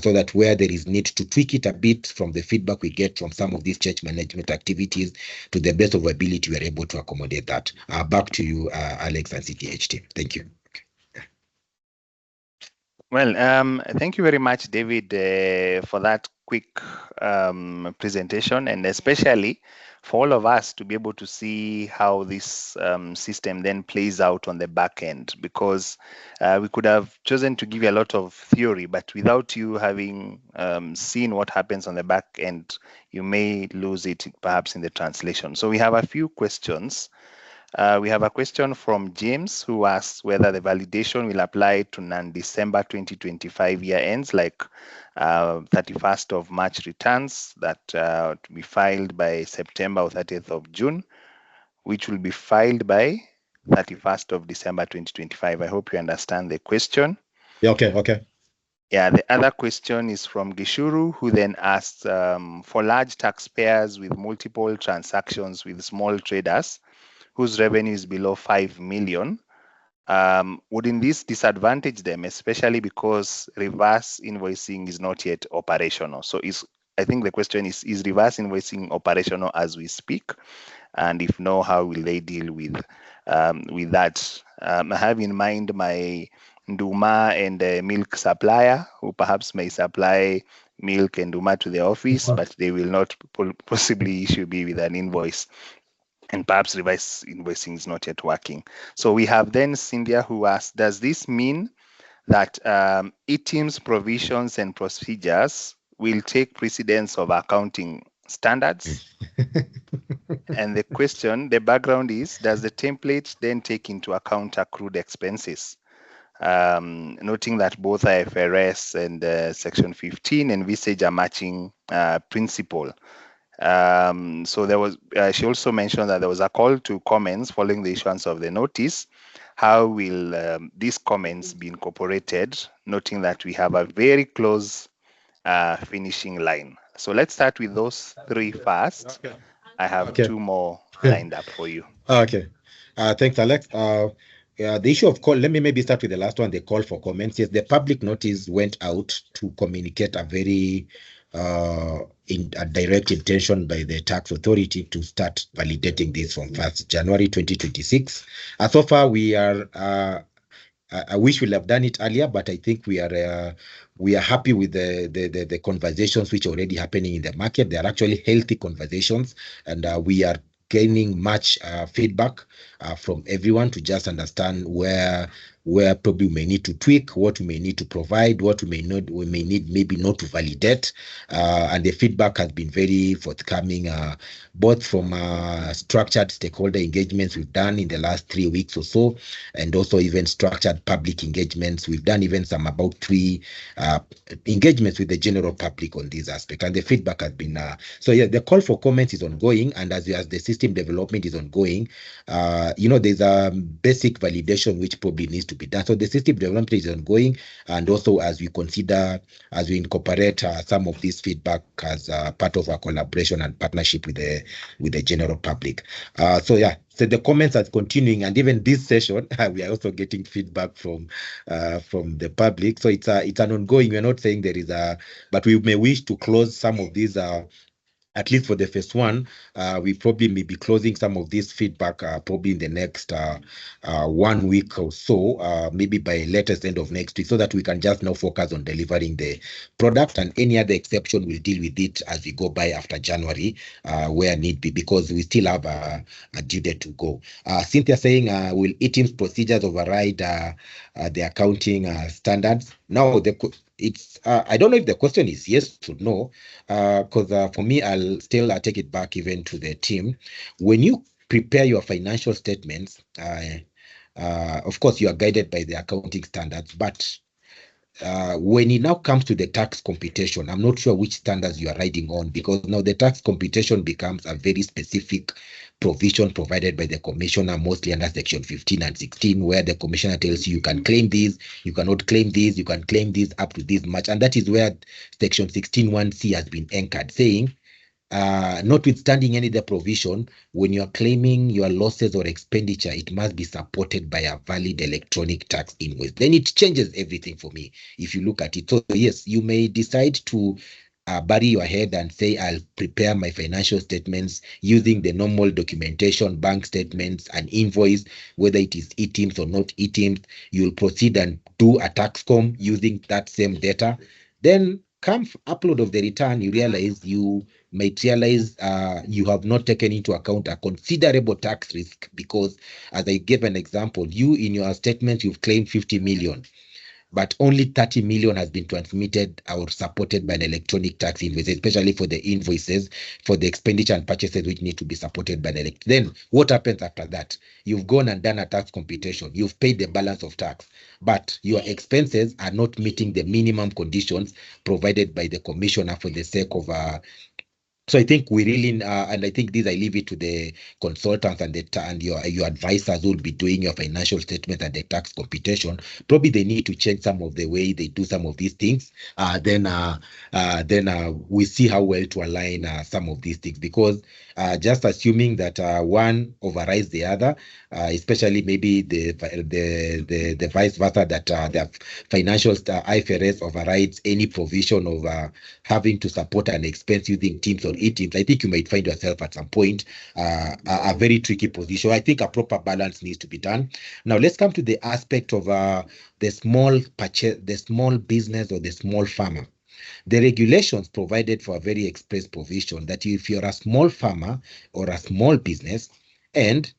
so that where there is need to tweak it a bit from the feedback we get from some of these church management activities, to the best of our ability, we are able to accommodate that. Back to you, Alex and CTH team. Thank you. Well, thank you very much, David, for that quick presentation, and especially for all of us to be able to see how this system then plays out on the back end, because we could have chosen to give you a lot of theory, but without you having seen what happens on the back end, you may lose it perhaps in the translation. So we have a few questions. We have a question from James, who asks whether the validation will apply to non-December 2025 year ends, like 31st of March returns that to be filed by September or 30th of June, which will be filed by 31st of December 2025. I hope you understand the question. Yeah, okay. Yeah, the other question is from Gishuru, who then asks for large taxpayers with multiple transactions with small traders whose revenue is below 5 million, wouldn't this disadvantage them, especially because reverse invoicing is not yet operational? So I think the question is reverse invoicing operational as we speak? And if no, how will they deal with that? I have in mind my Nduma and milk supplier, who perhaps may supply milk and Nduma to the office, but they will not possibly issue me with an invoice, and perhaps reverse invoicing is not yet working. So we have then Cynthia, who asks, does this mean that eTIMS provisions and procedures will take precedence of accounting standards? And the question, the background is, does the template then take into account accrued expenses? Noting that both IFRS and Section 15 envisage a matching principle. So there was, she also mentioned that there was a call to comments following the issuance of the notice. How will these comments be incorporated, noting that we have a very close finishing line? So let's start with those three first. Okay. I have two more lined up for you. Okay. Thanks, Alex. The issue of call, let me maybe start with the last one, the call for comments. Yes, the public notice went out to communicate a very a direct intention by the tax authority to start validating this from 1st January 2026. So far, we are I wish we'll have done it earlier, but I think we are happy with the conversations which are already happening in the market. They are actually healthy conversations, and we are gaining much feedback from everyone to just understand where probably we may need to tweak, what we may need to provide, what we may need maybe not to validate, and the feedback has been very forthcoming, both from structured stakeholder engagements we've done in the last 3 weeks or so, and also even structured public engagements. We've done even some about 3 engagements with the general public on this aspect, and the feedback has been so yeah, the call for comments is ongoing, and as the system development is ongoing, there's a basic validation which probably needs to be done. So the system development is ongoing, and also as we incorporate some of this feedback as part of our collaboration and partnership with the general public. So the comments are continuing, and even this session we are also getting feedback from the public. So it's an ongoing. We're not saying there is but we may wish to close some of these. At least for the first one, we probably may be closing some of this feedback probably in the next 1 week or so, maybe by latest end of next week, so that we can just now focus on delivering the product, and any other exception we'll deal with it as we go by after January, where need be, because we still have a due date to go. Cynthia saying, will eTIMS procedures override the accounting standards? No, it's I don't know if the question is yes or no, because for me, I'll still take it back even to the team. When you prepare your financial statements, of course, you are guided by the accounting standards, but when it now comes to the tax computation, I'm not sure which standards you are riding on, because now the tax computation becomes a very specific provision provided by the commissioner, mostly under section 15 and 16, where the commissioner tells you can claim these, you cannot claim these, you can claim these up to this much. And that is where section 16(1)(c) has been anchored, saying, notwithstanding any other provision, when you are claiming your losses or expenditure, it must be supported by a valid electronic tax invoice. Then it changes everything for me if you look at it. So yes, you may decide to bury your head and say, I'll prepare my financial statements using the normal documentation, bank statements, an invoice, whether it is eTIMS or not eTIMS. You'll proceed and do a tax form using that same data. Then come upload of the return, you might realize you have not taken into account a considerable tax risk, because as I gave an example, you in your statement, you've claimed 50 million. But only 30 million has been transmitted or supported by an electronic tax invoice, especially for the invoices for the expenditure and purchases which need to be supported by the Then what happens after that? You've gone and done a tax computation. You've paid the balance of tax, but your expenses are not meeting the minimum conditions provided by the commissioner for the sake of so I think we really, and I think I leave it to the consultants and your advisors who will be doing your financial statement and the tax computation. Probably they need to change some of the way they do some of these things. Then we see how well to align some of these things, because just assuming that one overrides the other, especially maybe the vice versa, that the financial IFRS overrides any provision of having to support an expense using TIMS or eTIMS, I think you might find yourself at some point a very tricky position. I think a proper balance needs to be done. Now let's come to the aspect of the small business or the small farmer. The regulations provided for a very express provision that if you're a small farmer or a small business and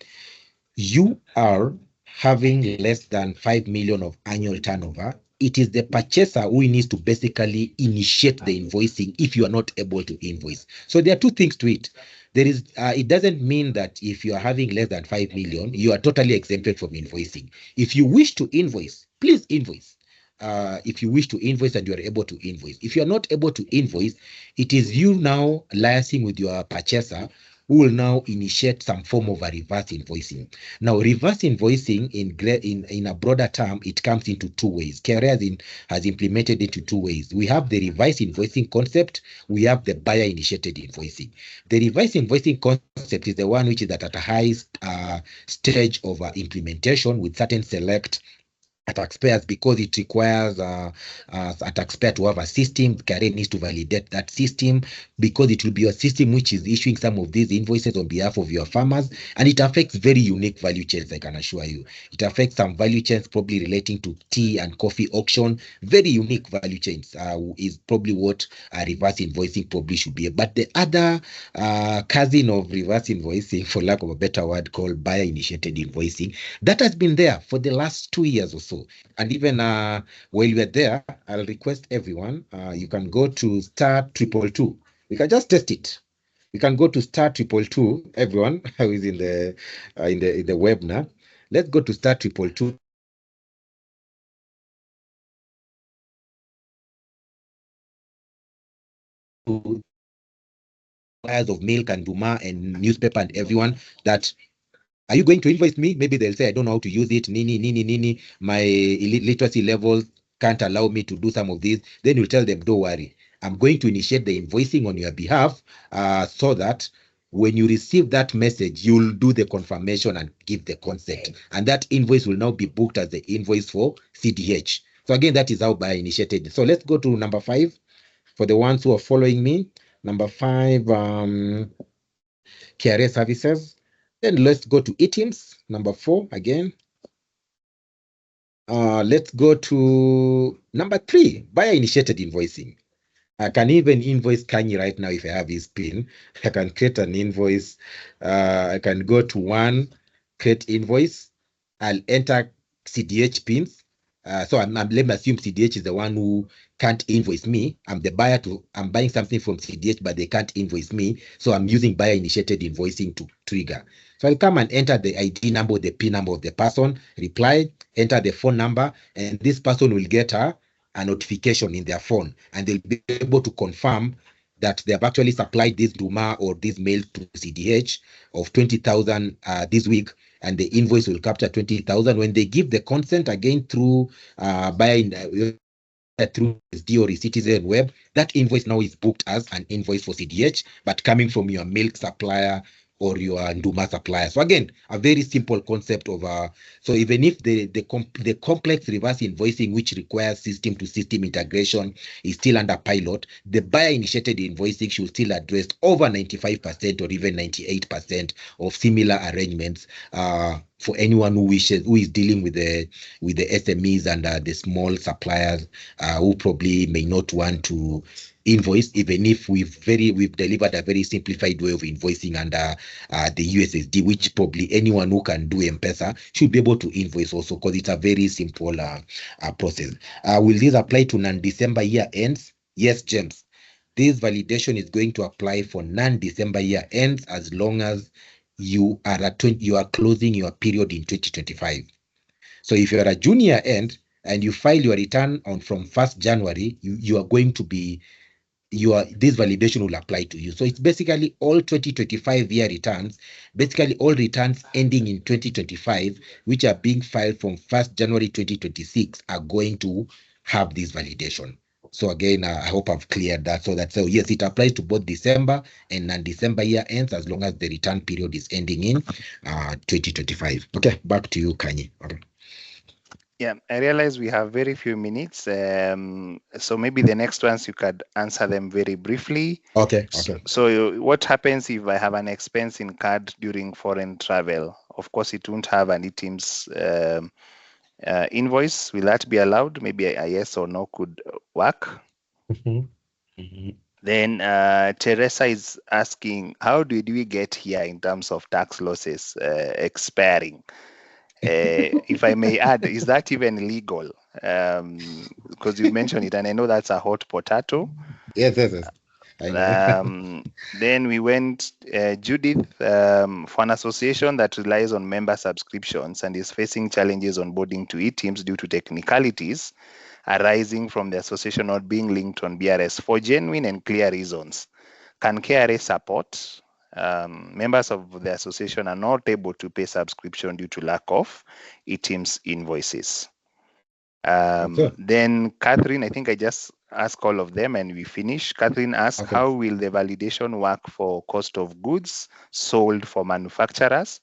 you are having less than 5 million of annual turnover, it is the purchaser who needs to basically initiate the invoicing if you are not able to invoice. So there are two things to it. There is, it doesn't mean that if you are having less than 5 million, you are totally exempted from invoicing. If you wish to invoice, please invoice. If you wish to invoice and you are able to invoice. If you are not able to invoice, it is you now liaising with your purchaser who will now initiate some form of a reverse invoicing. Now, reverse invoicing in a broader term, it comes into two ways. KRA has implemented it into two ways. We have the reverse invoicing concept. We have the buyer-initiated invoicing. The reverse invoicing concept is the one which is at a high stage of implementation with certain select taxpayers, because it requires a taxpayer to have a system. KRA needs to validate that system, because it will be a system which is issuing some of these invoices on behalf of your farmers, and it affects very unique value chains, I can assure you. It affects some value chains probably relating to tea and coffee auction, very unique value chains is probably what reverse invoicing probably should be. But the other cousin of reverse invoicing, for lack of a better word, called buyer-initiated invoicing, that has been there for the last 2 years or so. And even while we're there, I'll request everyone, you can go to *222. We can just test it. You can go to *222, everyone who is in the web now. Let's go to *222. Of milk and Duma and newspaper and everyone that, are you going to invoice me? Maybe they'll say, I don't know how to use it. Nini. My literacy levels can't allow me to do some of these. Then you tell them, don't worry. I'm going to initiate the invoicing on your behalf so that when you receive that message, you'll do the confirmation and give the consent. And that invoice will now be booked as the invoice for CDH. So again, that is how buyer initiated. So let's go to number 5 for the ones who are following me. Number 5, KRA services. Then let's go to eTIMS, number 4 again. Let's go to number 3, buyer-initiated invoicing. I can even invoice Kanye right now if I have his PIN. I can create an invoice. I can go to 1, create invoice. I'll enter CDH pins. So let me assume CDH is the one who can't invoice me. I'm the buyer I'm buying something from CDH, but they can't invoice me. So I'm using buyer-initiated invoicing to trigger. So I'll come and enter the ID number, the PIN number of the person, reply, enter the phone number, and this person will get a notification in their phone, and they'll be able to confirm that they have actually supplied this Duma or this mail to CDH of 20,000 this week, and the invoice will capture 20,000. When they give the consent again through through SD or Citizen Web, that invoice now is booked as an invoice for CDH, but coming from your milk supplier or your Nduma supplier. So again, a very simple concept of so even if the complex reverse invoicing, which requires system to system integration, is still under pilot, the buyer initiated invoicing should still address over 95% or even 98% of similar arrangements for anyone who is dealing with the SMEs and the small suppliers who probably may not want to invoice, even if we've delivered a very simplified way of invoicing under the USSD, which probably anyone who can do M-Pesa should be able to invoice also, because it's a very simple process. Will this apply to non-December year ends? Yes, James. This validation is going to apply for non-December year ends as long as you are closing your period in 2025. So if you're a junior end and you file your return from 1st January, you are going to be this validation will apply to you. So it's basically all 2025 year returns, basically all returns ending in 2025, which are being filed from 1st January 2026, are going to have this validation. So again, I hope I've cleared that. So yes, it applies to both December and non-December year ends as long as the return period is ending in 2025. Okay, back to you, Kanye. Okay. Yeah, I realize we have very few minutes. So maybe the next ones you could answer them very briefly. Okay. So what happens if I have an expense in card during foreign travel? Of course, it won't have an eTIMS invoice. Will that be allowed? Maybe a yes or no could work. Then Teresa is asking, how did we get here in terms of tax losses expiring? If I may add, is that even legal? Because you mentioned it, and I know that's a hot potato. Yes. I know. Then we went, Judith, for an association that relies on member subscriptions and is facing challenges onboarding to eTIMS due to technicalities arising from the association not being linked on BRS for genuine and clear reasons. Can KRA support? Members of the association are not able to pay subscription due to lack of eTIMS invoices. Then Catherine, I think I just asked all of them and we finish. Catherine asked, how will the validation work for cost of goods sold for manufacturers?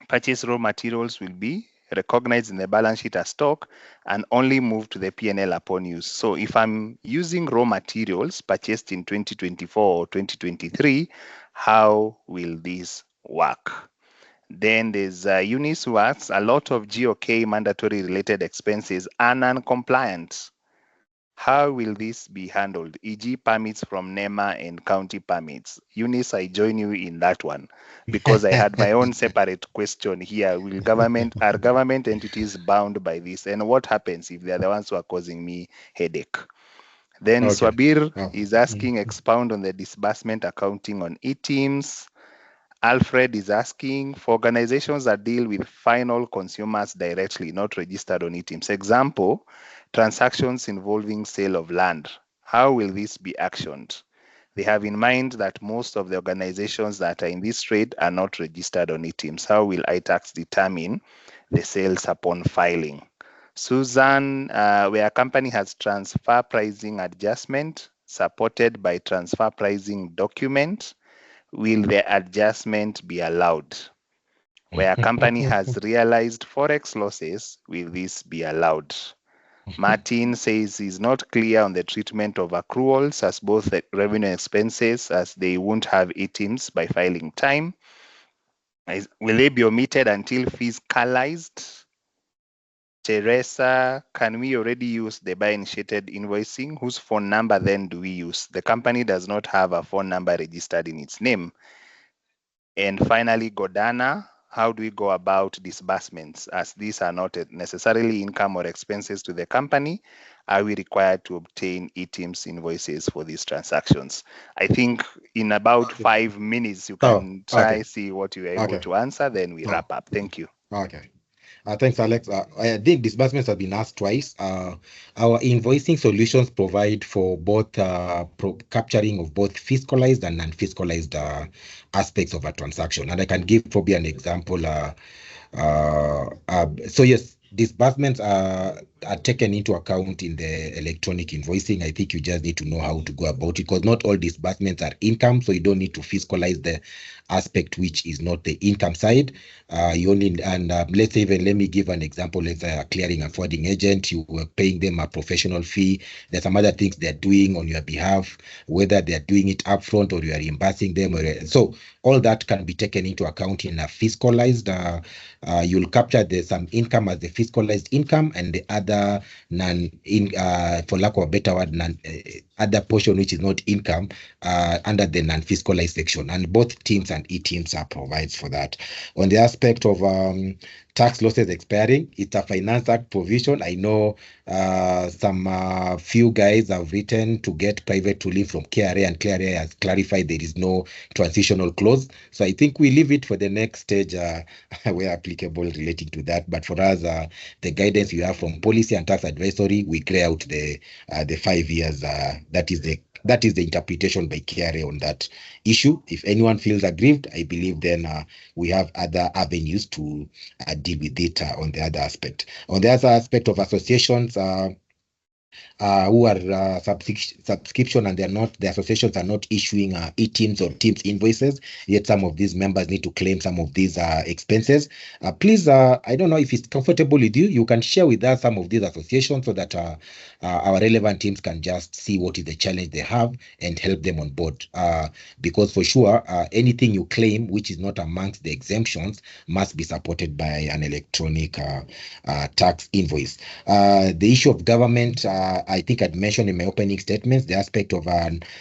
Purchase raw materials will be recognized in the balance sheet as stock and only moved to the P&L upon use. So if I'm using raw materials purchased in 2024 or 2023, how will this work? Then there's Eunice who asks, a lot of GOK mandatory related expenses are non-compliant. How will this be handled, e.g. permits from NEMA and county permits? Eunice, I join you in that one because I had my own separate question here. Are government entities bound by this? And what happens if they're the ones who are causing me headache? Then Swabir is asking, expound on the disbursement accounting on eTIMS. Alfred is asking, for organizations that deal with final consumers directly, not registered on eTIMS. Example, transactions involving sale of land. How will this be actioned? They have in mind that most of the organizations that are in this trade are not registered on eTIMS. How will iTax determine the sales upon filing? Susan, where a company has transfer pricing adjustment supported by transfer pricing document, will the adjustment be allowed? Where a company has realized forex losses, will this be allowed? Martin says he's not clear on the treatment of accruals as both the revenue expenses, as they won't have eTIMS by filing time. Will they be omitted until fiscalized? Teresa, can we already use the buyer-initiated invoicing? Whose phone number then do we use? The company does not have a phone number registered in its name. And finally, Godana, how do we go about disbursements, as these are not necessarily income or expenses to the company? Are we required to obtain eTIMS invoices for these transactions? I think in about 5 minutes, you can see what you are able to answer, then we wrap up. Thank you. Okay. Thanks, Alex. I think disbursements have been asked twice. Our invoicing solutions provide for both capturing of both fiscalized and non-fiscalized aspects of a transaction. And I can give probably an example. So yes, disbursements are taken into account in the electronic invoicing. I think you just need to know how to go about it, because not all disbursements are income, so you don't need to fiscalize the aspect which is not the income side. You only, and let's say, even let me give an example. Let's say a clearing and forwarding agent, you were paying them a professional fee. There's some other things they're doing on your behalf, whether they're doing it upfront or you are reimbursing them. So all that can be taken into account in a fiscalized. You'll capture some income as the fiscalized income, and the other for lack of a better word, other portion which is not income under the non-fiscalized section. And both TIMS and eTIMS provides for that. On the aspect of tax losses expiring, it's a Finance Act provision. I know some few guys have written to get private to live from KRA, and KRA has clarified there is no transitional clause. So I think we leave it for the next stage where applicable relating to that. But for us, the guidance you have from policy and tax advisory, we clear out the 5 years. That is the interpretation by KRA on that issue. If anyone feels aggrieved, I believe then we have other avenues to deal with it on the other aspect. On the other aspect of associations, who are subscription, and the associations are not issuing eTIMS or TIMS invoices, yet some of these members need to claim some of these expenses. Please, I don't know if it's comfortable with you, you can share with us some of these associations so that our relevant teams can just see what is the challenge they have and help them on board. Because for sure, anything you claim which is not amongst the exemptions must be supported by an electronic tax invoice. The issue of government, I think I'd mentioned in my opening statements, the aspect of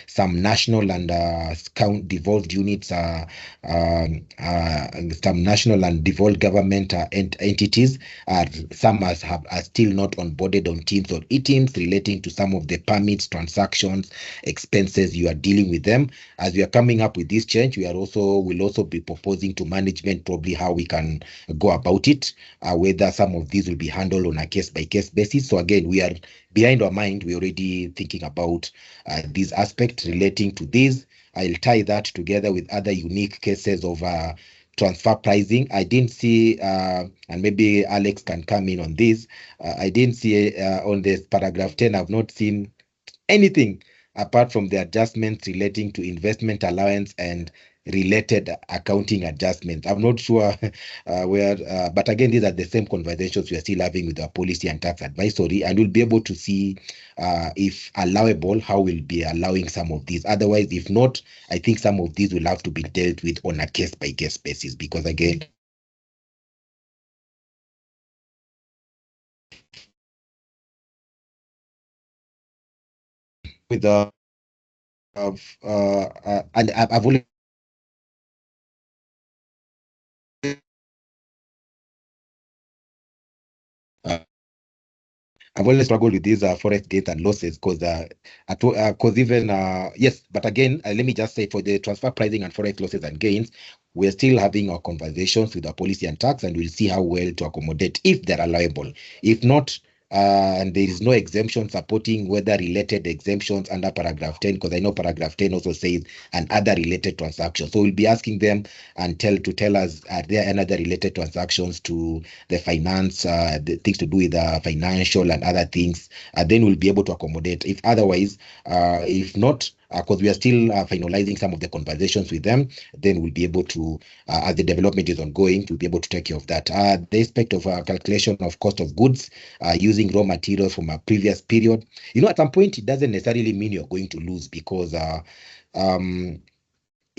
some national and devolved units, some national and devolved government entities, some are still not onboarded on TIMS or eTIMS, relating to some of the permits, transactions, expenses you are dealing with them. As we are coming up with this change, will also be proposing to management probably how we can go about it, whether some of these will be handled on a case-by-case basis. So again, we are behind our mind. We're already thinking about these aspects relating to this. I'll tie that together with other unique cases of transfer pricing. I didn't see, and maybe Alex can come in on this. I didn't see on this paragraph 10, I've not seen anything apart from the adjustments relating to investment allowance and related accounting adjustments. I'm not sure where, but again, these are the same conversations we are still having with our policy and tax advisory, and we'll be able to see if allowable, how we'll be allowing some of these. Otherwise, if not, I think some of these will have to be dealt with on a case-by-case basis, because again, with the and I've only I've always struggled with these forex gains and losses, because even yes, but again, let me just say, for the transfer pricing and forex losses and gains, we're still having our conversations with our policy and tax, and we'll see how well to accommodate if they're allowable. If not, and there is no exemption supporting weather related exemptions under paragraph 10, because I know paragraph 10 also says and other related transactions. So we'll be asking them and tell us, are there any other related transactions to the finance, the things to do with financial and other things, then we'll be able to accommodate. If otherwise, if not, because we are still finalizing some of the conversations with them, then we'll be able to, as the development is ongoing, we'll be able to take care of that. The aspect of calculation of cost of goods using raw materials from a previous period, at some point, it doesn't necessarily mean you're going to lose, because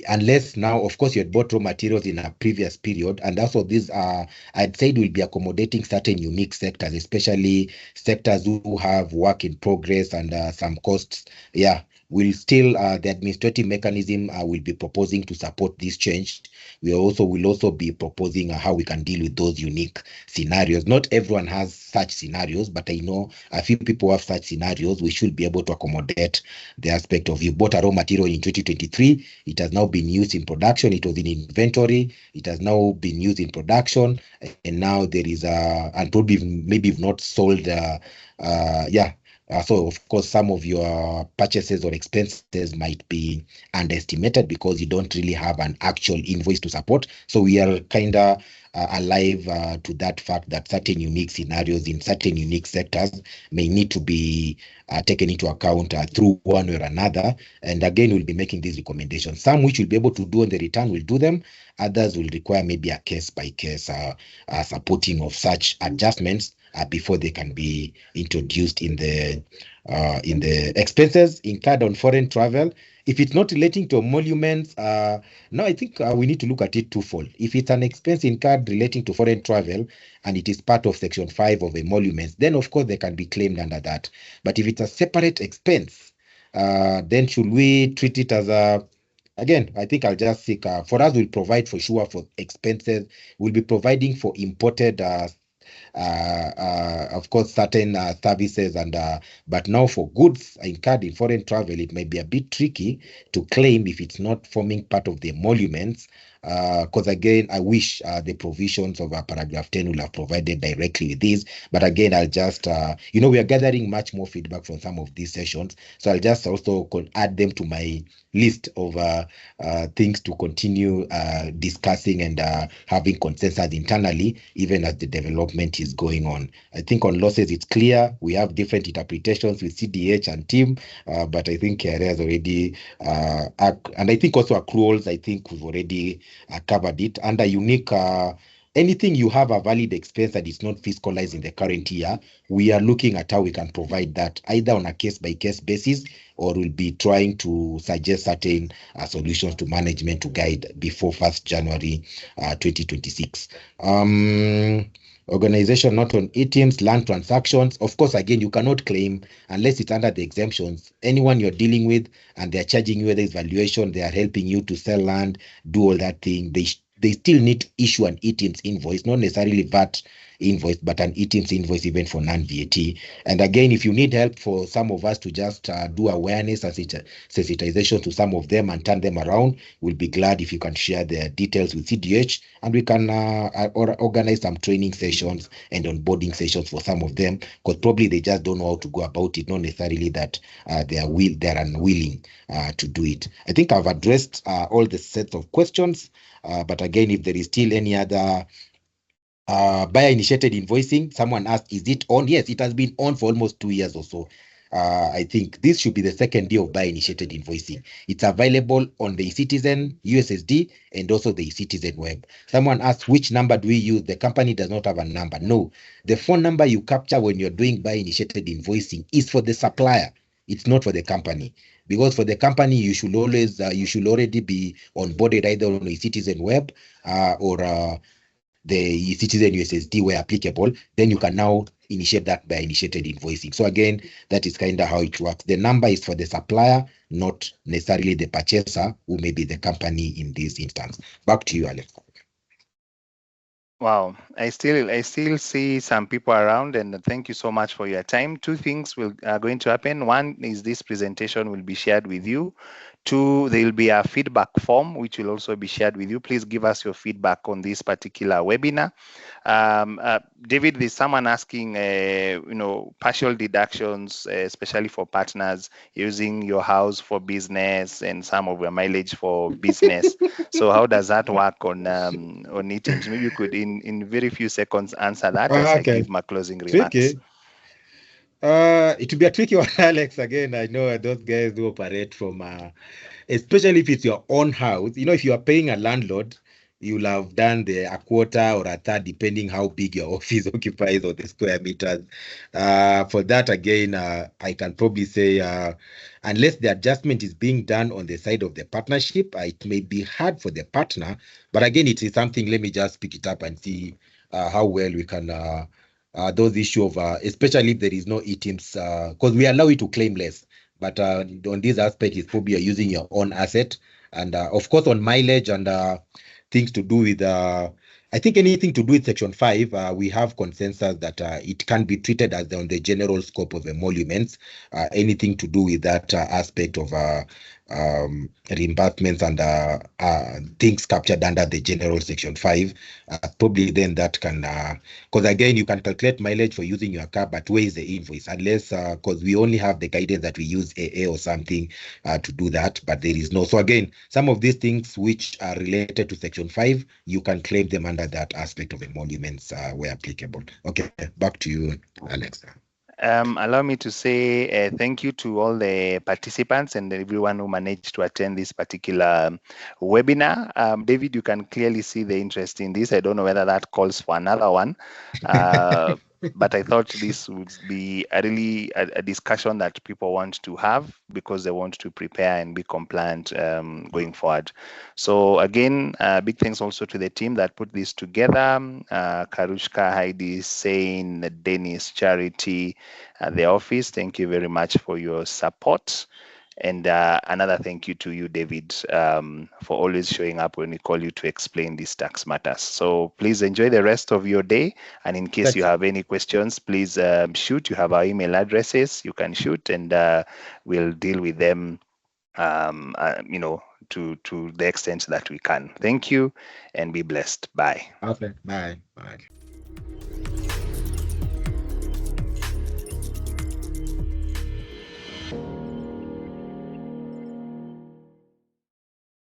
unless now, of course, you had bought raw materials in a previous period, and also these are, I'd say, will be accommodating certain unique sectors, especially sectors who have work in progress and some costs. Yeah, will still the administrative mechanism will be proposing to support this change. We will also be proposing how we can deal with those unique scenarios. Not everyone has such scenarios, but I know a few people have such scenarios. We should be able to accommodate the aspect of, you bought a raw material in 2023, it has now been used in production, it was in inventory, it has now been used in production, and now there is and probably maybe not sold, So, of course, some of your purchases or expenses might be underestimated because you don't really have an actual invoice to support. So we are kind of alive to that fact that certain unique scenarios in certain unique sectors may need to be taken into account through one or another. And again, we'll be making these recommendations. Some which we'll be able to do on the return, will do them. Others will require maybe a case-by-case supporting of such adjustments before they can be introduced in the expenses incurred on foreign travel. If it's not relating to emoluments, no, I think we need to look at it twofold. If it's an expense incurred relating to foreign travel and it is part of Section 5 of emoluments, then of course they can be claimed under that. But if it's a separate expense, then should we treat it as a Again, I think I'll just seek for us, we'll provide for sure for expenses. We'll be providing for imported of course, certain services but now for goods incurred in foreign travel, it may be a bit tricky to claim if it's not forming part of the emoluments. Because again, I wish the provisions of paragraph 10 will have provided directly with this. But again, I'll just, we are gathering much more feedback from some of these sessions. So I'll just also add them to my list of things to continue discussing and having consensus internally, even as the development is going on. I think on losses, it's clear. We have different interpretations with CDH and team, but I think KRA has already, and I think also accruals, I think we've already covered it. Under unique, anything you have a valid expense that is not fiscalized in the current year, we are looking at how we can provide that either on a case-by-case basis, or we'll be trying to suggest certain solutions to management to guide before 1st January 2026. Organization not on eTIMS, land transactions. Of course, again, you cannot claim unless it's under the exemptions. Anyone you're dealing with and they're charging you whether it's valuation, they are helping you to sell land, do all that thing. They still need to issue an eTIMS invoice, not necessarily VAT invoice, but an eTIMS invoice even for non-VAT. And again, if you need help for some of us to just do awareness and sensitization to some of them and turn them around, we'll be glad if you can share their details with CDH, and we can organize some training sessions and onboarding sessions for some of them, because probably they just don't know how to go about it, not necessarily that they're unwilling to do it. I think I've addressed all the sets of questions, but again, if there is still any other buyer-initiated invoicing, someone asked, is it on? Yes, it has been on for almost 2 years or so. I think this should be the second day of buyer-initiated invoicing. It's available on the eCitizen USSD and also the eCitizen web. Someone asked, which number do we use? The company does not have a number. No, the phone number you capture when you're doing buyer-initiated invoicing is for the supplier. It's not for the company. Because for the company, you should always, you should already be onboarded either on the eCitizen web or the eCitizen USSD where applicable, then you can now initiate that by initiated invoicing. So again, that is kind of how it works. The number is for the supplier, not necessarily the purchaser, who may be the company in this instance. Back to you, Alex. Wow, I still see some people around, and thank you so much for your time. Two things are going to happen. One is this presentation will be shared with you. Two, there will be a feedback form which will also be shared with you. Please give us your feedback on this particular webinar. David, there's someone asking, partial deductions, especially for partners using your house for business and some of your mileage for business. So how does that work on eTIMS? Maybe you could, in very few seconds, answer that as I give my closing remarks. Tricky. It will be a tricky one, Alex. Again, I know those guys who operate from, especially if it's your own house. If you are paying a landlord, you'll have done a quarter or a third, depending how big your office occupies or the square meters. For that, again, I can probably say, unless the adjustment is being done on the side of the partnership, it may be hard for the partner. But again, it is something, let me just pick it up and see how well we can, those issues of, especially if there is no eTIMS, because we allow you to claim less. But on this aspect, it's probably you're using your own asset. And of course, on mileage and things to do with, I think anything to do with Section 5, we have consensus that it can be treated as on the general scope of emoluments. Anything to do with that aspect of reimbursements and things captured under the general section 5, probably then that can, because again, you can calculate mileage for using your car, but where is the invoice? Unless, because we only have the guidance that we use AA or something to do that, but there is no. So again, some of these things which are related to section 5, you can claim them under that aspect of emoluments where applicable. Okay, back to you, Alex. Allow me to say thank you to all the participants and everyone who managed to attend this particular webinar. David, you can clearly see the interest in this. I don't know whether that calls for another one, but I thought this would be a discussion that people want to have because they want to prepare and be compliant going forward. So again, big thanks also to the team that put this together. Karushka, Heidi, Sain, Dennis, Charity, the office. Thank you very much for your support. And another thank you to you, David, for always showing up when we call you to explain these tax matters. So please enjoy the rest of your day. And in case you have any questions, please shoot. You have our email addresses. You can shoot and we'll deal with them, to the extent that we can. Thank you and be blessed. Bye. Okay, bye. Bye.